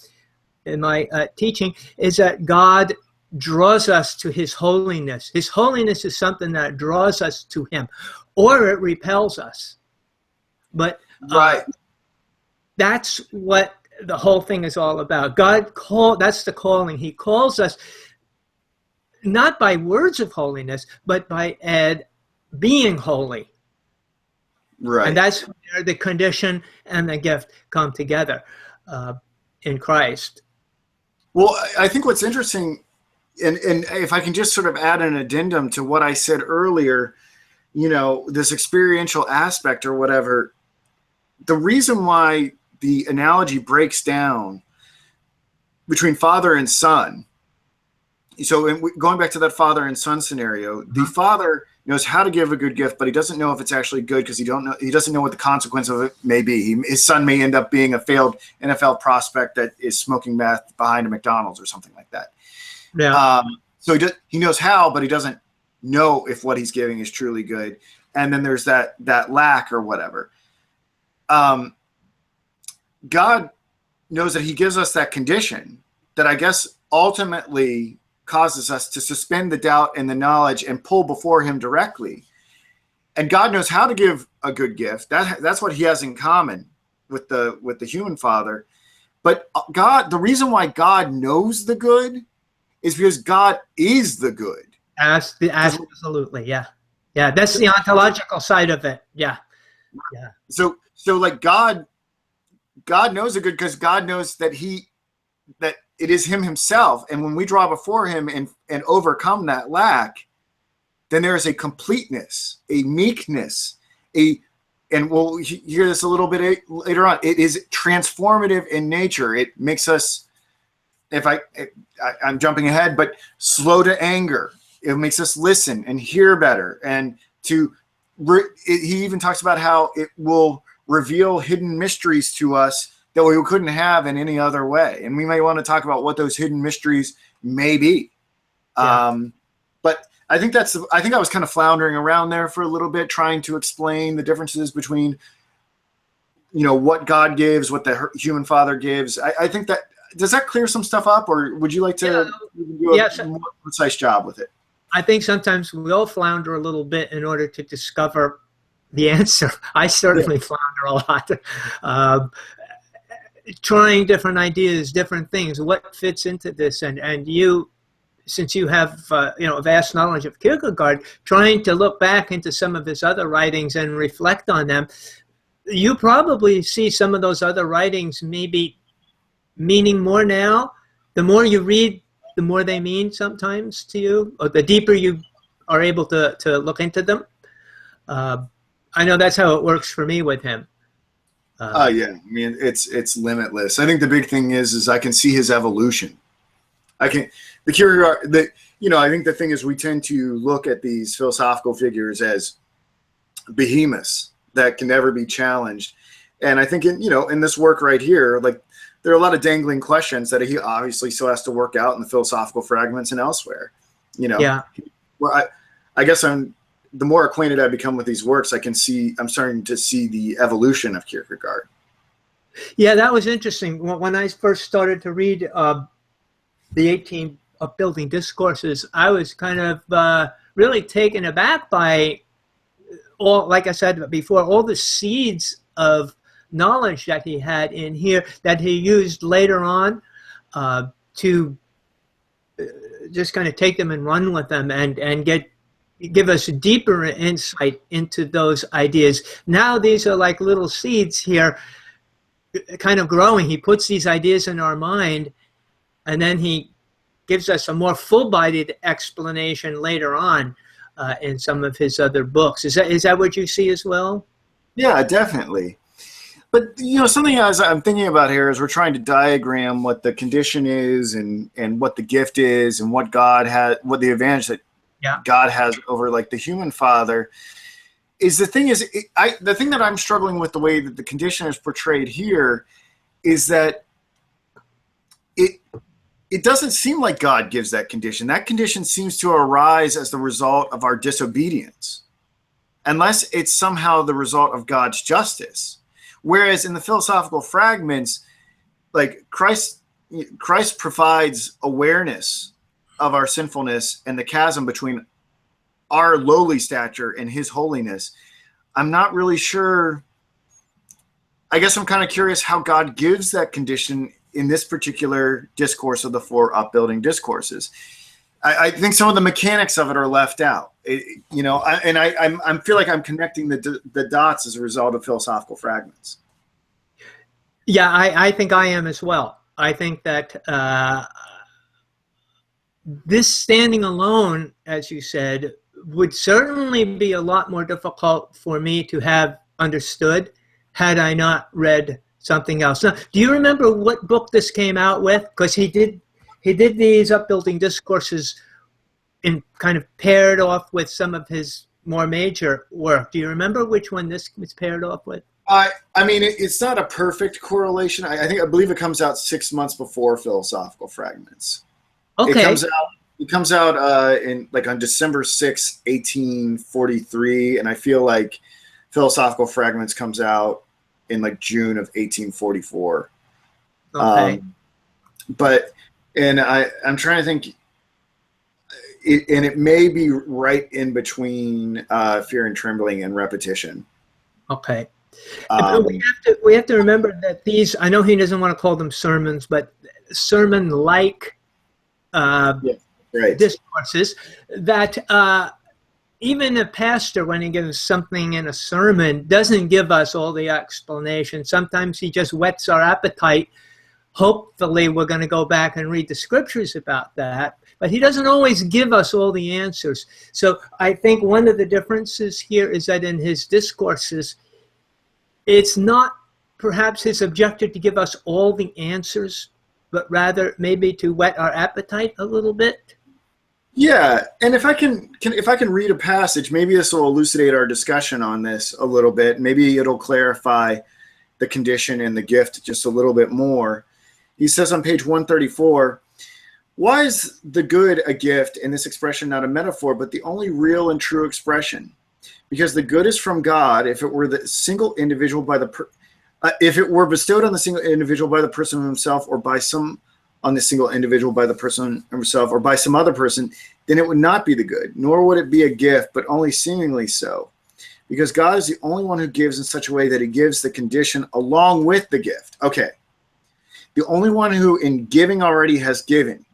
teaching, is that God draws us to his holiness. His holiness is something that draws us to him, or it repels us. But right. That's what the whole thing is all about. That's the calling. He calls us not by words of holiness, but by being holy. Right. And that's where the condition and the gift come together in Christ. Well, I think what's interesting, and if I can just sort of add an addendum to what I said earlier, this experiential aspect or whatever, the reason why the analogy breaks down between father and son. So going back to that father and son scenario, the father knows how to give a good gift, but he doesn't know if it's actually good because he doesn't know what the consequence of it may be. His son may end up being a failed NFL prospect that is smoking meth behind a McDonald's or something like that. Yeah. So he knows how, but he doesn't know if what he's giving is truly good. And then there's that lack or whatever. God knows that he gives us that condition that I guess ultimately causes us to suspend the doubt and the knowledge and pull before him directly. And God knows how to give a good gift. That's what he has in common with the human father. But the reason why God knows the good is because God is the good. Absolutely, yeah. Yeah, that's the ontological side of it. Yeah. Yeah. So like God knows the good because God knows that it is him himself. And when we draw before him and overcome that lack, then there is a completeness, a meekness, and we'll hear this a little bit later on. It is transformative in nature. It makes us, I'm jumping ahead, but slow to anger. It makes us listen and hear better. And he even talks about how it will reveal hidden mysteries to us that we couldn't have in any other way. And we may want to talk about what those hidden mysteries may be. Yeah. But I think I was kind of floundering around there for a little bit, trying to explain the differences between what God gives, what the human father gives. I think that, does that clear some stuff up, or would you like to do a more precise job with it? I think sometimes we all flounder a little bit in order to discover the answer. I certainly flounder a lot. Trying different ideas, different things, what fits into this, and you, since you have a vast knowledge of Kierkegaard, trying to look back into some of his other writings and reflect on them, you probably see some of those other writings maybe meaning more now. The more you read, the more they mean sometimes to you, or the deeper you are able to look into them. I know that's how it works for me with him. Yeah, I mean, it's limitless. I think the big thing is I can see his evolution. I think the thing is, we tend to look at these philosophical figures as behemoths that can never be challenged. And I think in this work right here, like, there are a lot of dangling questions that he obviously still has to work out in the philosophical fragments and elsewhere. Yeah. Well, I guess the more acquainted I become with these works, I'm starting to see the evolution of Kierkegaard. Yeah, that was interesting. When I first started to read the 18 Upbuilding Discourses, I was kind of really taken aback by all, like I said before, all the seeds of knowledge that he had in here that he used later on to just kind of take them and run with them and give us deeper insight into those ideas. Now these are like little seeds here kind of growing. He puts these ideas in our mind, and then he gives us a more full-bodied explanation later on in some of his other books. Is that what you see as well? Yeah, definitely. But something I'm thinking about here is we're trying to diagram what the condition is and what the gift is and what God has, what the advantage that God has over like the human father. Is the thing that I'm struggling with the way that the condition is portrayed here is that it doesn't seem like God gives that condition. That condition seems to arise as the result of our disobedience, unless it's somehow the result of God's justice. Whereas in the philosophical fragments, like Christ provides awareness of our sinfulness and the chasm between our lowly stature and his holiness. I'm not really sure. I guess I'm kind of curious how God gives that condition in this particular discourse of the 4 Upbuilding Discourses. I think some of the mechanics of it are left out, I feel like I'm connecting the dots as a result of philosophical fragments. Yeah, I think I am as well. I think that this standing alone, as you said, would certainly be a lot more difficult for me to have understood had I not read something else. Now, do you remember what book this came out with? Because he did these Upbuilding Discourses in kind of paired off with some of his more major work. Do you remember which one this was paired off with? I mean, it's not a perfect correlation. I believe it comes out 6 months before Philosophical Fragments. Okay. It comes out on December 6, 1843, and I feel like Philosophical Fragments comes out in like June of 1844. Okay. I'm trying to think, it may be right in between Fear and Trembling and Repetition. Okay. We have to remember that these, I know he doesn't want to call them sermons, but sermon-like discourses that even a pastor, when he gives something in a sermon, doesn't give us all the explanation. Sometimes he just whets our appetite. Hopefully we're going to go back and read the scriptures about that, but he doesn't always give us all the answers. So I think one of the differences here is that in his discourses, it's not perhaps his objective to give us all the answers, but rather maybe to whet our appetite a little bit. Yeah, and if I can read a passage, maybe this will elucidate our discussion on this a little bit. Maybe it'll clarify the condition and the gift just a little bit more. He says on page 134, "Why is the good a gift, and this expression not a metaphor, but the only real and true expression? Because the good is from God. If it were the single individual by the If it were bestowed on the single individual by the person himself, or by some on the single individual by the person himself, or by some other person, then it would not be the good, nor would it be a gift, but only seemingly so. Because God is the only one who gives in such a way that he gives the condition along with the gift. Okay. The only one who in giving already has given.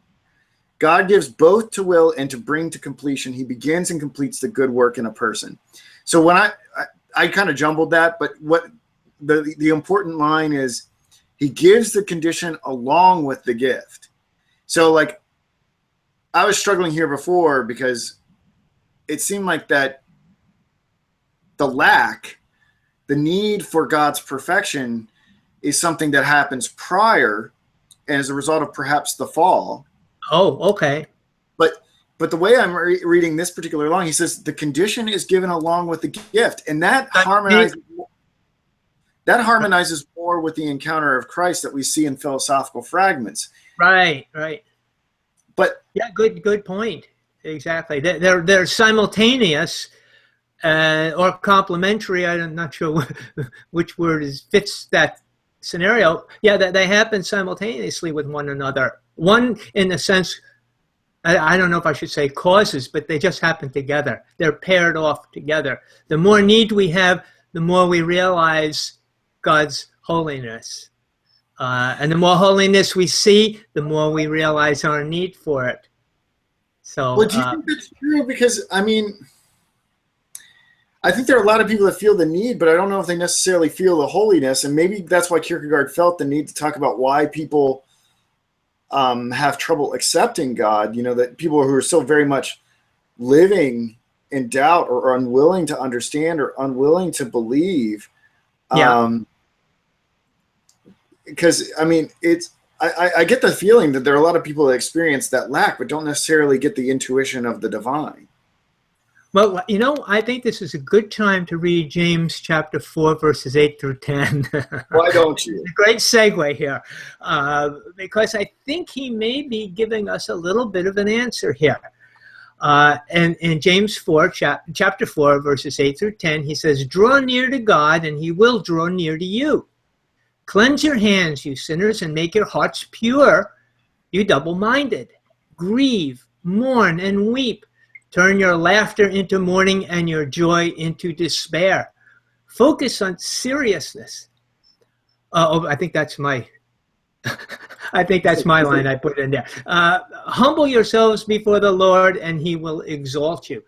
God gives both to will and to bring to completion. He begins and completes the good work in a person. So when I kind of jumbled that, but what the important line is, he gives the condition along with the gift. So like I was struggling here before because it seemed like that the lack, the need for God's perfection is something that happens prior as a result of perhaps the fall. Oh, okay. But the way I'm reading this particular line, he says the condition is given along with the gift, and that harmonizes more with the encounter of Christ that we see in philosophical fragments. Right. But yeah, good point. Exactly. They're simultaneous or complementary. I'm not sure which word fits that scenario. Yeah, that they happen simultaneously with one another. One, in the sense, I don't know if I should say causes, but they just happen together. They're paired off together. The more need we have, the more we realize God's holiness. And the more holiness we see, the more we realize our need for it. So, well, do you think that's true? Because, I mean, I think there are a lot of people that feel the need, but I don't know if they necessarily feel the holiness. And maybe that's why Kierkegaard felt the need to talk about why people have trouble accepting God, that people who are still very much living in doubt or unwilling to understand or unwilling to believe. Because, I mean, I get the feeling that there are a lot of people that experience that lack, but don't necessarily get the intuition of the divine. Well, I think this is a good time to read James chapter 4, verses 8 through 10. Why don't you? It's a great segue here, because I think he may be giving us a little bit of an answer here. And in James 4, chapter 4, verses 8 through 10, he says, "Draw near to God, and he will draw near to you. Cleanse your hands, you sinners, and make your hearts pure, you double-minded. Grieve, mourn, and weep. Turn your laughter into mourning and your joy into despair. Focus on seriousness." I think that's my line I put in there. "Humble yourselves before the Lord, and he will exalt you."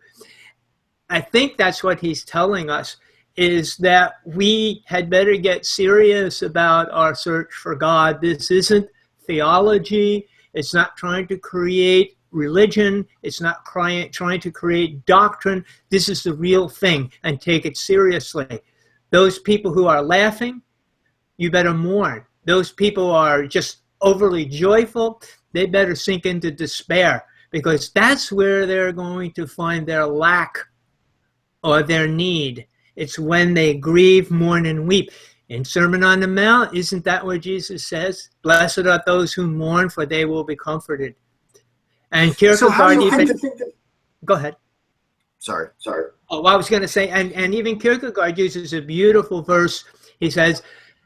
I think that's what he's telling us, is that we had better get serious about our search for God. This isn't theology. It's not trying to create religion. It's not trying to create doctrine. This is the real thing, and take it seriously. Those people who are laughing, you better mourn. Those people who are just overly joyful, they better sink into despair, because that's where they're going to find their lack or their need. It's when they grieve, mourn, and weep. In Sermon on the Mount, isn't that what Jesus says? "Blessed are those who mourn, for they will be comforted." And Kierkegaard go ahead. Sorry. Oh, I was going to say, and even Kierkegaard uses a beautiful verse. He says,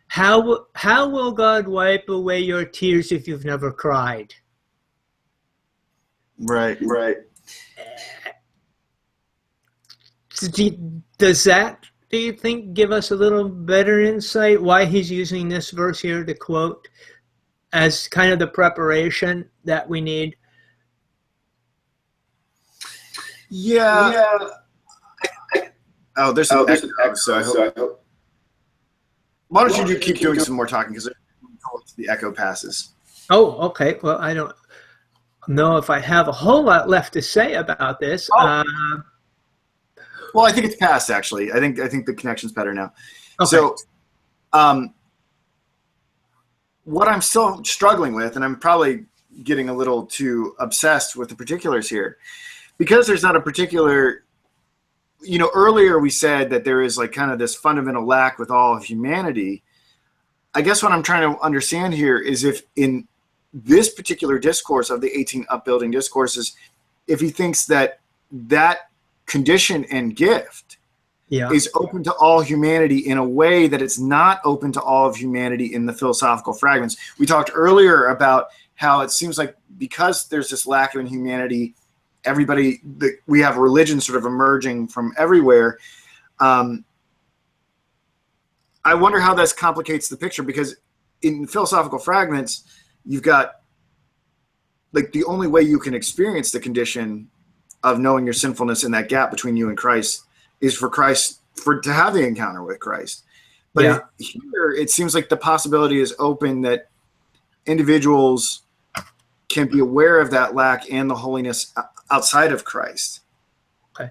how will God wipe away your tears if you've never cried? Right. Does that, do you think, give us a little better insight why he's using this verse here to quote as kind of the preparation that we need? Yeah. There's an echo, so I hope. Why don't you keep doing some more talking, because the echo passes. Oh, okay. Well, I don't know if I have a whole lot left to say about this. Well, I think it's passed, actually. I think the connection's better now. Okay. So, what I'm still struggling with, and I'm probably getting a little too obsessed with the particulars here, because there's not a particular, earlier we said that there is like kind of this fundamental lack with all of humanity. I guess what I'm trying to understand here is if in this particular discourse of the 18 Upbuilding Discourses, if he thinks that condition and gift Yeah. is open to all humanity in a way that it's not open to all of humanity in the philosophical fragments. We talked earlier about how it seems like because there's this lack of humanity, we have religion sort of emerging from everywhere. I wonder how this complicates the picture, because in philosophical fragments, you've got like the only way you can experience the condition of knowing your sinfulness in that gap between you and Christ is for to have the encounter with Christ. But here it seems like the possibility is open that individuals can be aware of that lack and the holiness outside of Christ. Okay.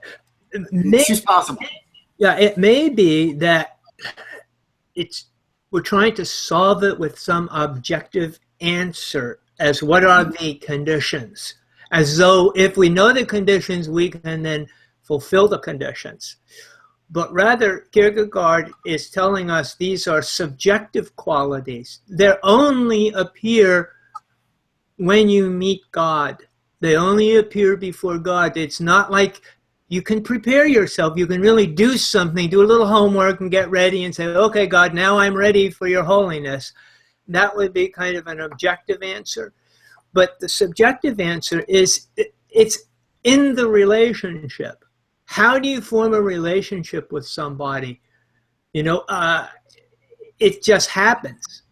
It seems possible. Yeah, it may be that we're trying to solve it with some objective answer as what are the conditions, as though if we know the conditions, we can then fulfill the conditions. But rather, Kierkegaard is telling us these are subjective qualities. They only appear when you meet God. They only appear before God. It's not like you can prepare yourself. You can really do something, do a little homework and get ready and say, okay, God, now I'm ready for your holiness. That would be kind of an objective answer. But the subjective answer is it's in the relationship. How do you form a relationship with somebody? It just happens.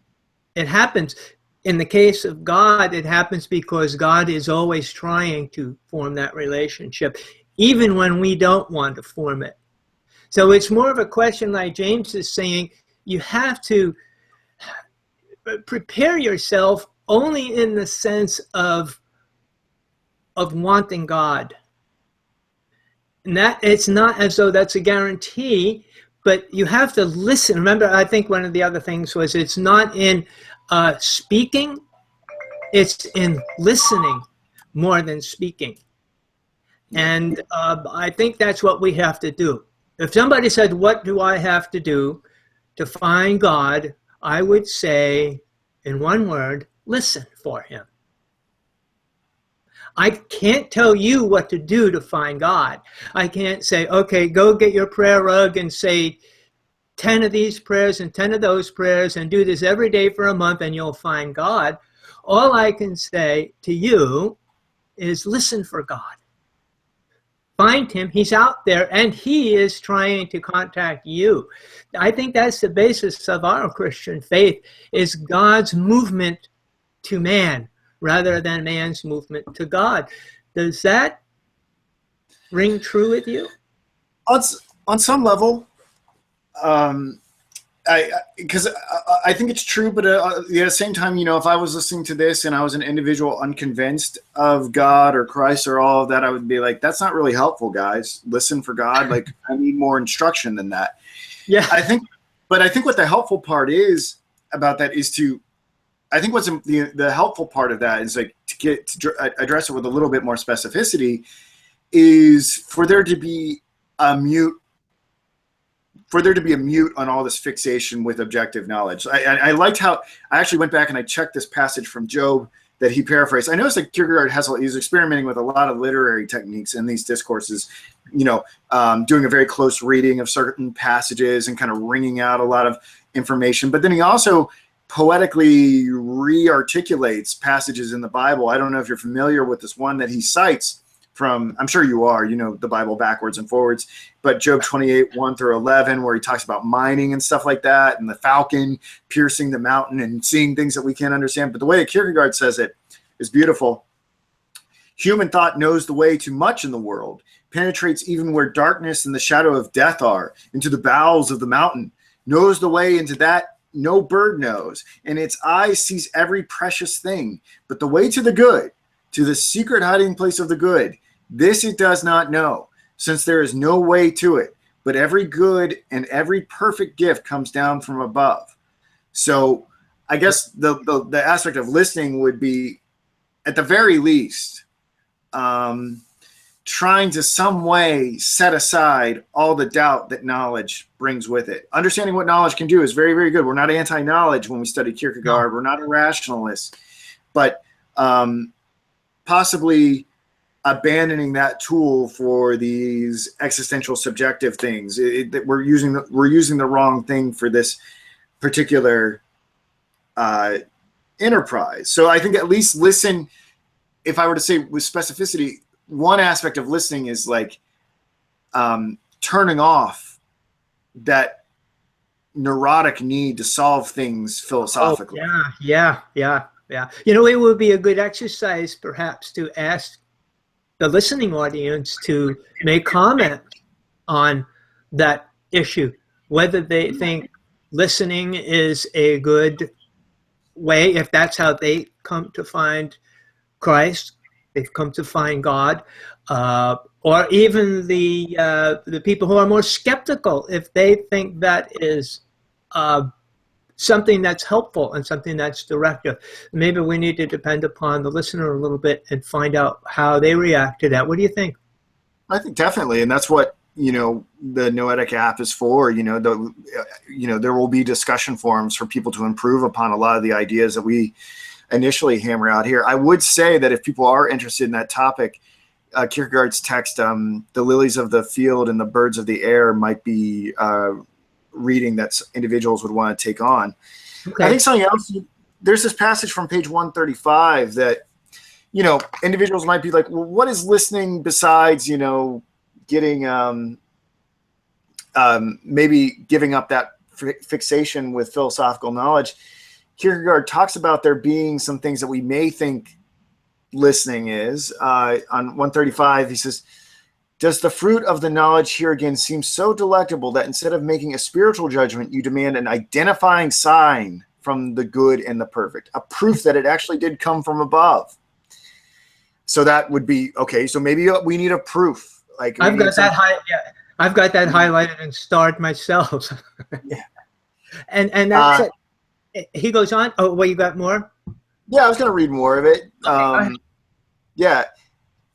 It happens. In the case of God, it happens because God is always trying to form that relationship, even when we don't want to form it. So it's more of a question, like James is saying, you have to prepare yourself only in the sense of wanting God. And that it's not as though that's a guarantee, but you have to listen. Remember, I think one of the other things was it's not in speaking, it's in listening more than speaking. And I think that's what we have to do. If somebody said, what do I have to do to find God? I would say, in one word, listen for him. I can't tell you what to do to find God. I can't say, okay, go get your prayer rug and say 10 of these prayers and 10 of those prayers and do this every day for a month and you'll find God. All I can say to you is listen for God. Find him. He's out there and he is trying to contact you. I think that's the basis of our Christian faith, is God's movement to man rather than man's movement to God. Does that ring true with you? On some level, because I think it's true, but at the same time, if I was listening to this and I was an individual unconvinced of God or Christ or all of that, I would be like, that's not really helpful, guys. Listen for God. Like, I need more instruction than that. Yeah. I think what the helpful part is about that is I think what's the helpful part of that is like to address it with a little bit more specificity, is for there to be a mute on all this fixation with objective knowledge. I liked how I actually went back and I checked this passage from Job that he paraphrased. I noticed that Kierkegaard he's experimenting with a lot of literary techniques in these discourses, doing a very close reading of certain passages and kind of wringing out a lot of information. But then he also poetically re-articulates passages in the Bible. I don't know if you're familiar with this one that he cites from, I'm sure you are, the Bible backwards and forwards, but Job 28, 1 through 11, where he talks about mining and stuff like that, and the falcon piercing the mountain and seeing things that we can't understand. But the way that Kierkegaard says it is beautiful. Human thought knows the way to much in the world, penetrates even where darkness and the shadow of death are, into the bowels of the mountain, knows the way into that no bird knows, and its eye sees every precious thing. But the way to the good, to the secret hiding place of the good, this it does not know, since there is no way to it. But every good and every perfect gift comes down from above. So I guess the aspect of listening would be, at the very least, trying to some way set aside all the doubt that knowledge brings with it. Understanding what knowledge can do is very, very good. We're not anti-knowledge when we study Kierkegaard. No. We're not a rationalist. But possibly abandoning that tool for these existential subjective things. That we're using the wrong thing for this particular enterprise. So I think at least listen. If I were to say with specificity, one aspect of listening is like turning off that neurotic need to solve things philosophically. Oh, yeah. You know, it would be a good exercise perhaps to ask the listening audience to make comment on that issue, whether they think listening is a good way, if that's how they come to find Christ, they've come to find God, or even the people who are more skeptical, if they think that is something that's helpful and something that's directive. Maybe we need to depend upon the listener a little bit and find out how they react to that. What do you think? I think definitely, and that's what the Noetic app is for. There will be discussion forums for people to improve upon a lot of the ideas that we initially hammer out here. I would say that if people are interested in that topic, Kierkegaard's text, "The lilies of the field and the birds of the air," might be reading that individuals would want to take on. Okay. I think something else, there's this passage from page 135 that, individuals might be like, well, what is listening besides, getting, maybe giving up that fixation with philosophical knowledge. Kierkegaard talks about there being some things that we may think listening is. On 135, he says, "Does the fruit of the knowledge here again seem so delectable that instead of making a spiritual judgment, you demand an identifying sign from the good and the perfect, a proof that it actually did come from above?" So that would be, okay, so maybe we need a proof. Like I've got that highlighted and starred myself. Yeah. And that's it. He goes on. Oh, well, you got more? Yeah, I was going to read more of it. Okay, yeah.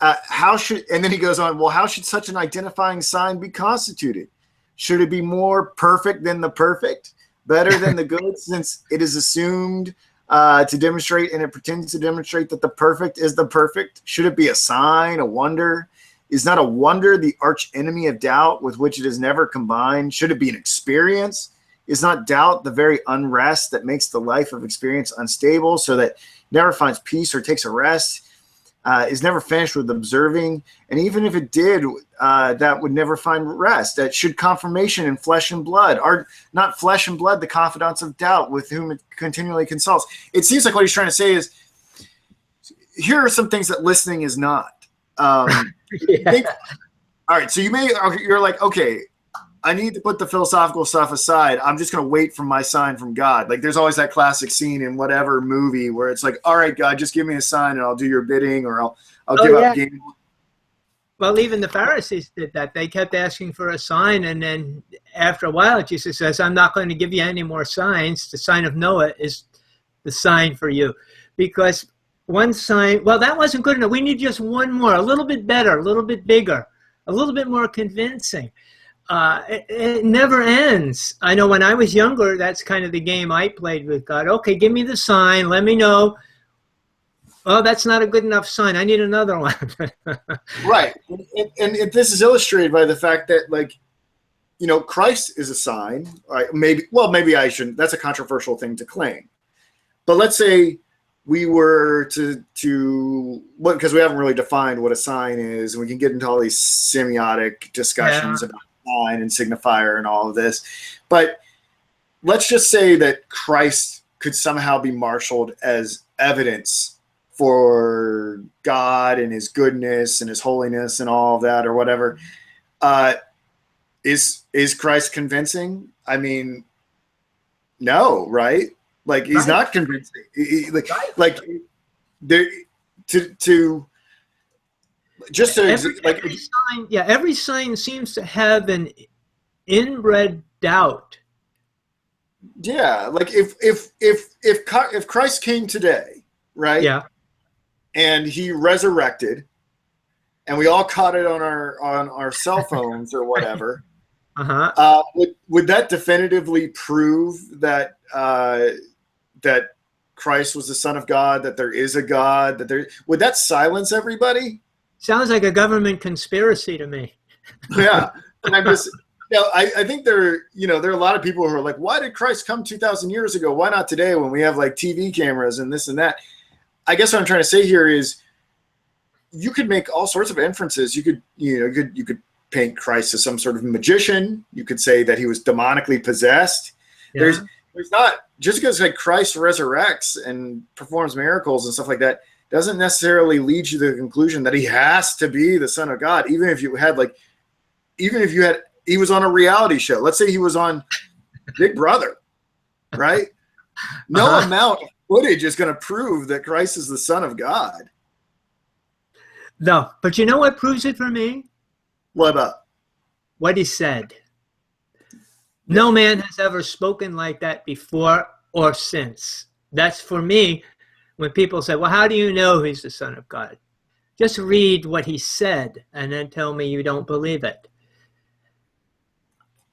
And then he goes on, well, how should such an identifying sign be constituted? Should it be more perfect than the perfect, better than the good, since it is assumed to demonstrate, and it pretends to demonstrate that the perfect is the perfect? Should it be a sign, a wonder? Is not a wonder the arch enemy of doubt with which it is never combined? Should it be an experience? Is not doubt the very unrest that makes the life of experience unstable, so that it never finds peace or takes a rest? Is never finished with observing, and even if it did, that would never find rest. That should confirmation in flesh and blood, are not flesh and blood the confidants of doubt with whom it continually consults? It seems like what he's trying to say is, here are some things that listening is not. Yeah. All right, so you're like, okay, I need to put the philosophical stuff aside. I'm just going to wait for my sign from God. Like there's always that classic scene in whatever movie where it's like, all right, God, just give me a sign and I'll do your bidding, or I'll give up game. Well, even the Pharisees did that. They kept asking for a sign, and then after a while, Jesus says, I'm not going to give you any more signs. The sign of Noah is the sign for you. Because one sign, well, that wasn't good enough. We need just one more, a little bit better, a little bit bigger, a little bit more convincing. It never ends. I know when I was younger, that's kind of the game I played with God. Okay, give me the sign. Let me know. Oh, that's not a good enough sign. I need another one. Right. And this is illustrated by the fact that, like, Christ is a sign. Right? Maybe I shouldn't. That's a controversial thing to claim. But let's say we were to because we haven't really defined what a sign is, and we can get into all these semiotic discussions about sign and signifier and all of this. But let's just say that Christ could somehow be marshaled as evidence for God and his goodness and his holiness and all of that, or whatever. Is Christ convincing? I mean, no, right? Like he's not convincing. Every sign seems to have an inbred doubt. Yeah, like if Christ came today, right? Yeah. And he resurrected, and we all caught it on our cell phones or whatever. Would that definitively prove that that Christ was the Son of God, that there is a God, would that silence everybody? Sounds like a government conspiracy to me. Yeah. And I'm just, I think there are a lot of people who are like, why did Christ come 2,000 years ago? Why not today when we have like TV cameras and this and that? I guess what I'm trying to say here is you could make all sorts of inferences. You could paint Christ as some sort of magician. You could say that he was demonically possessed. Yeah. There's not, just because like Christ resurrects and performs miracles and stuff like that doesn't necessarily lead you to the conclusion that he has to be the Son of God. Even if he was on a reality show. Let's say he was on Big Brother, right? No amount of footage is going to prove that Christ is the Son of God. No, but you know what proves it for me? What about? What he said. No man has ever spoken like that before or since. That's for me, when people say, well, how do you know he's the Son of God? Just read what he said and then tell me you don't believe it.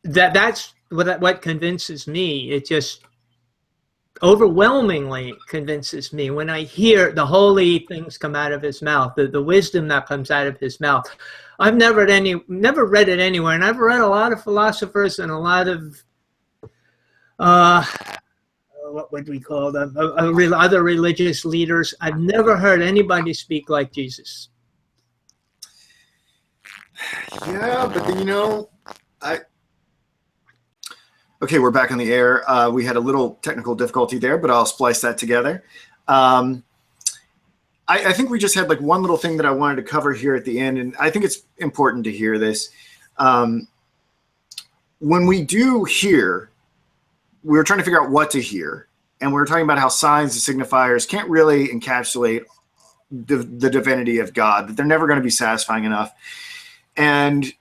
That's what convinces me. It just overwhelmingly convinces me when I hear the holy things come out of his mouth, the wisdom that comes out of his mouth. I've never read it anywhere, and I've read a lot of philosophers and a lot of what would we call them? Other religious leaders. I've never heard anybody speak like Jesus. Yeah, but then okay, we're back on the air. We had a little technical difficulty there, but I'll splice that together. I think we just had like one little thing that I wanted to cover here at the end, and I think it's important to hear this. When we do hear, we were trying to figure out what to hear, and we were talking about how signs and signifiers can't really encapsulate the divinity of God, that they're never going to be satisfying enough. And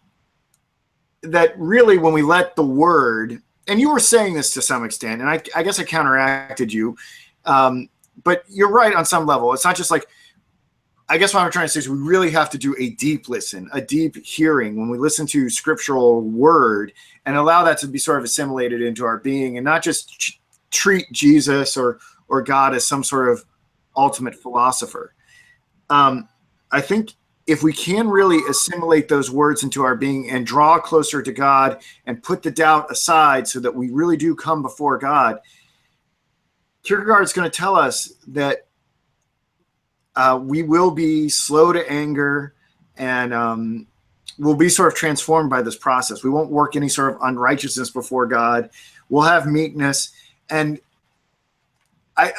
that really when we let the word, and you were saying this to some extent, and I guess I counteracted you, but you're right on some level. It's not just like, I guess what I'm trying to say is we really have to do a deep listen, a deep hearing when we listen to scriptural word and allow that to be sort of assimilated into our being and not just treat Jesus or God as some sort of ultimate philosopher. I think if we can really assimilate those words into our being and draw closer to God and put the doubt aside so that we really do come before God, Kierkegaard is going to tell us that we will be slow to anger and we'll be sort of transformed by this process. We won't work any sort of unrighteousness before God. We'll have meekness. And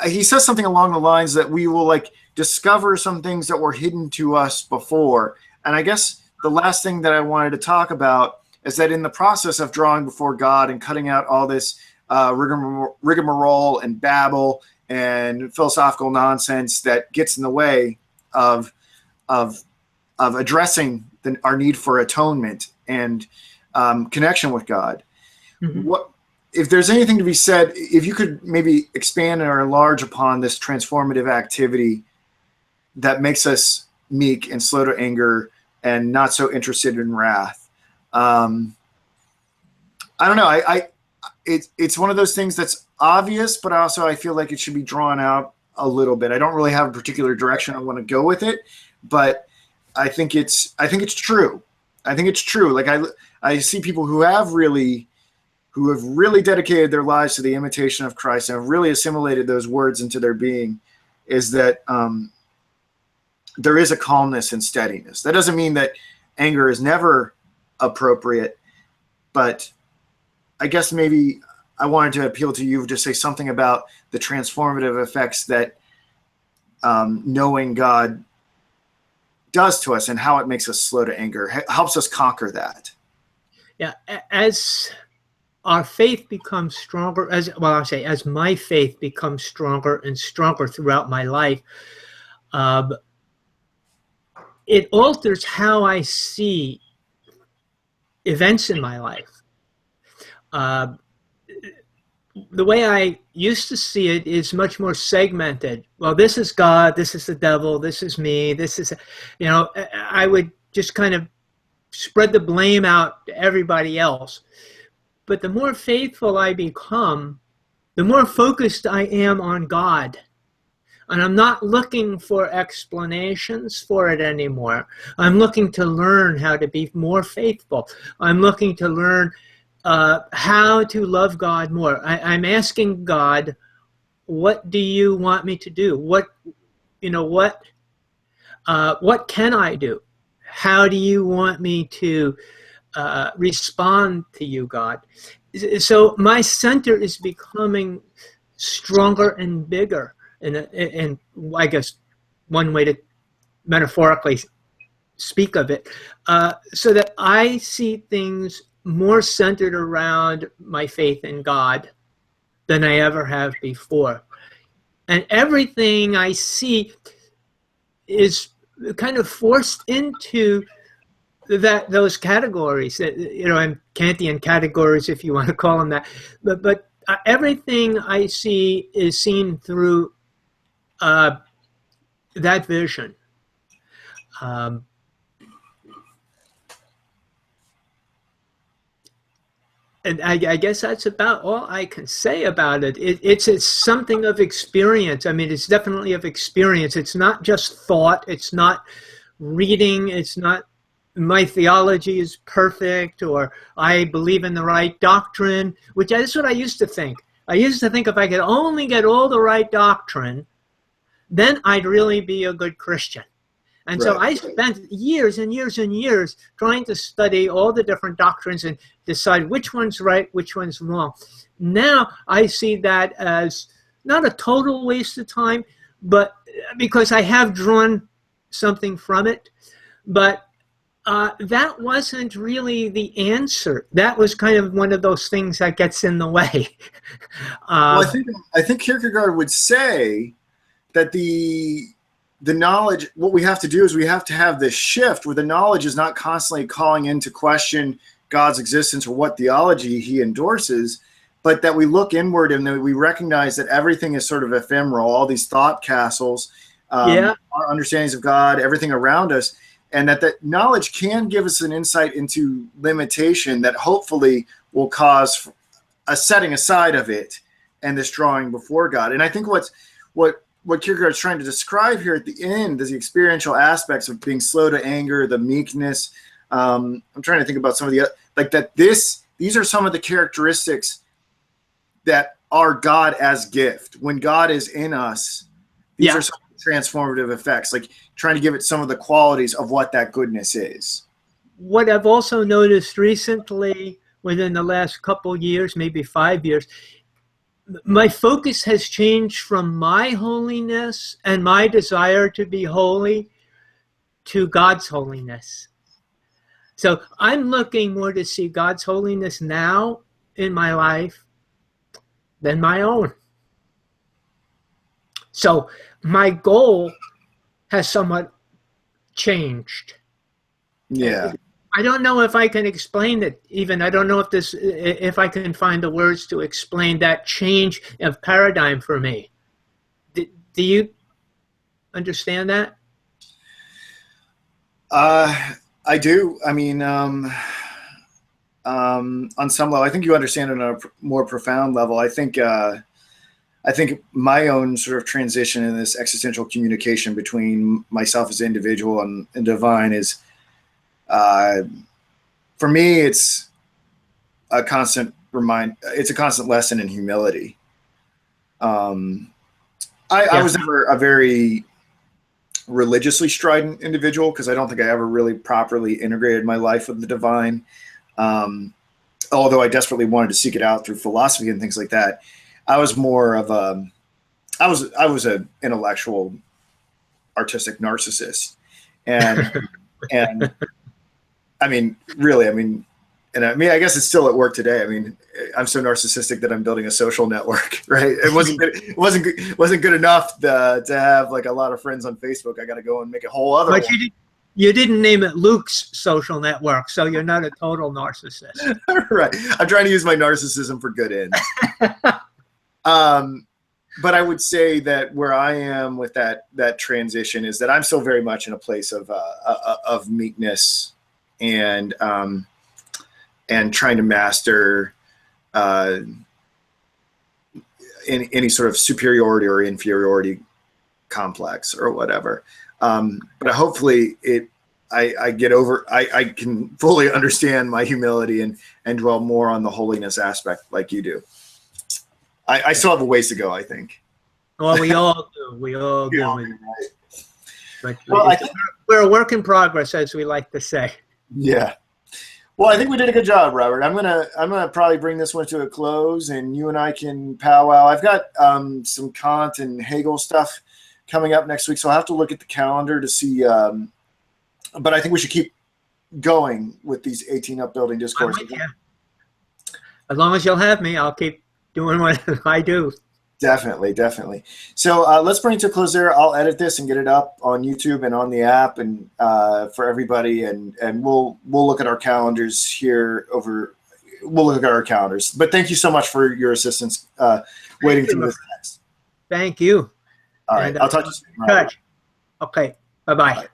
he says something along the lines that we will like discover some things that were hidden to us before. And I guess the last thing that I wanted to talk about is that in the process of drawing before God and cutting out all this rigmarole and babble and philosophical nonsense that gets in the way of addressing our need for atonement and connection with God. Mm-hmm. If there's anything to be said, if you could maybe expand or enlarge upon this transformative activity that makes us meek and slow to anger and not so interested in wrath. I don't know. It's one of those things that's obvious, but also I feel like it should be drawn out a little bit. I don't really have a particular direction I want to go with it, but I think it's true. I think it's true. Like I see people who have really dedicated their lives to the imitation of Christ and have really assimilated those words into their being, is that there is a calmness and steadiness. That doesn't mean that anger is never appropriate, but I guess maybe I wanted to appeal to you to say something about the transformative effects that knowing God does to us and how it makes us slow to anger, helps us conquer that. Yeah, as our faith becomes stronger, as my faith becomes stronger and stronger throughout my life, it alters how I see events in my life. The way I used to see it is much more segmented. Well, this is God, this is the devil, this is me, this is, I would just kind of spread the blame out to everybody else. But the more faithful I become, the more focused I am on God. And I'm not looking for explanations for it anymore. I'm looking to learn how to be more faithful. I'm looking to learn how to love God more. I'm asking God, what do you want me to do? What can I do? How do you want me to respond to you, God? So my center is becoming stronger and bigger. And I guess one way to metaphorically speak of it, so that I see things more centered around my faith in God than I ever have before. And everything I see is kind of forced into those categories, and Kantian categories, if you want to call them that. But everything I see is seen through that vision. And I guess that's about all I can say about it. It's something of experience. I mean, it's definitely of experience. It's not just thought. It's not reading. It's not my theology is perfect, or I believe in the right doctrine, which is what I used to think. I used to think if I could only get all the right doctrine, then I'd really be a good Christian. And so I spent years and years and years trying to study all the different doctrines and decide which one's right, which one's wrong. Now I see that as not a total waste of time, but because I have drawn something from it. But that wasn't really the answer. That was kind of one of those things that gets in the way. Well, I think Kierkegaard would say that the knowledge, what we have to do is we have to have this shift where the knowledge is not constantly calling into question God's existence or what theology he endorses, but that we look inward and that we recognize that everything is sort of ephemeral, all these thought castles, our understandings of God, everything around us, and that knowledge can give us an insight into limitation that hopefully will cause a setting aside of it and this drawing before God. And I think what Kierkegaard's trying to describe here at the end is the experiential aspects of being slow to anger, the meekness. I'm trying to think about some of the like that. These are some of the characteristics that are God as gift. When God is in us, these are some transformative effects. Like trying to give it some of the qualities of what that goodness is. What I've also noticed recently, within the last couple years, maybe 5 years, my focus has changed from my holiness and my desire to be holy to God's holiness. So I'm looking more to see God's holiness now in my life than my own. So my goal has somewhat changed. Yeah. I don't know if I can explain it even. I don't know if I can find the words to explain that change of paradigm for me. Do you understand that? I do. I mean, on some level, I think you understand it on a more profound level. I think my own sort of transition in this existential communication between myself as an individual and divine is, for me, it's a constant it's a constant lesson in humility. I was never a very religiously strident individual because I don't think I ever really properly integrated my life with the divine. Although I desperately wanted to seek it out through philosophy and things like that. I was more of I was an intellectual, artistic narcissist, and I mean, really, I guess it's still at work today. I mean, I'm so narcissistic that I'm building a social network, right? It wasn't good enough to have like a lot of friends on Facebook. I got to go and make a whole other. But you didn't name it Luke's social network, so you're not a total narcissist. Right. I'm trying to use my narcissism for good ends. But I would say that where I am with that transition is that I'm still very much in a place of meekness and trying to master any sort of superiority or inferiority complex or whatever. But hopefully I can fully understand my humility and dwell more on the holiness aspect like you do. I still have a ways to go, I think. Well, we all do. We all do. Right. But Well, I think we're a work in progress, as we like to say. Yeah. Well, I think we did a good job, Robert. I'm gonna probably bring this one to a close, and you and I can powwow. I've got some Kant and Hegel stuff coming up next week, so I'll have to look at the calendar to see. But I think we should keep going with these 18 upbuilding discourses. As long as you'll have me, I'll keep doing what I do. Definitely. So let's bring it to a close there. I'll edit this and get it up on YouTube and on the app and for everybody, and we'll look at our calendars here over. We'll look at our calendars. But thank you so much for your assistance waiting through this text. Thank you. All right, I'll talk to you soon. Okay, bye-bye.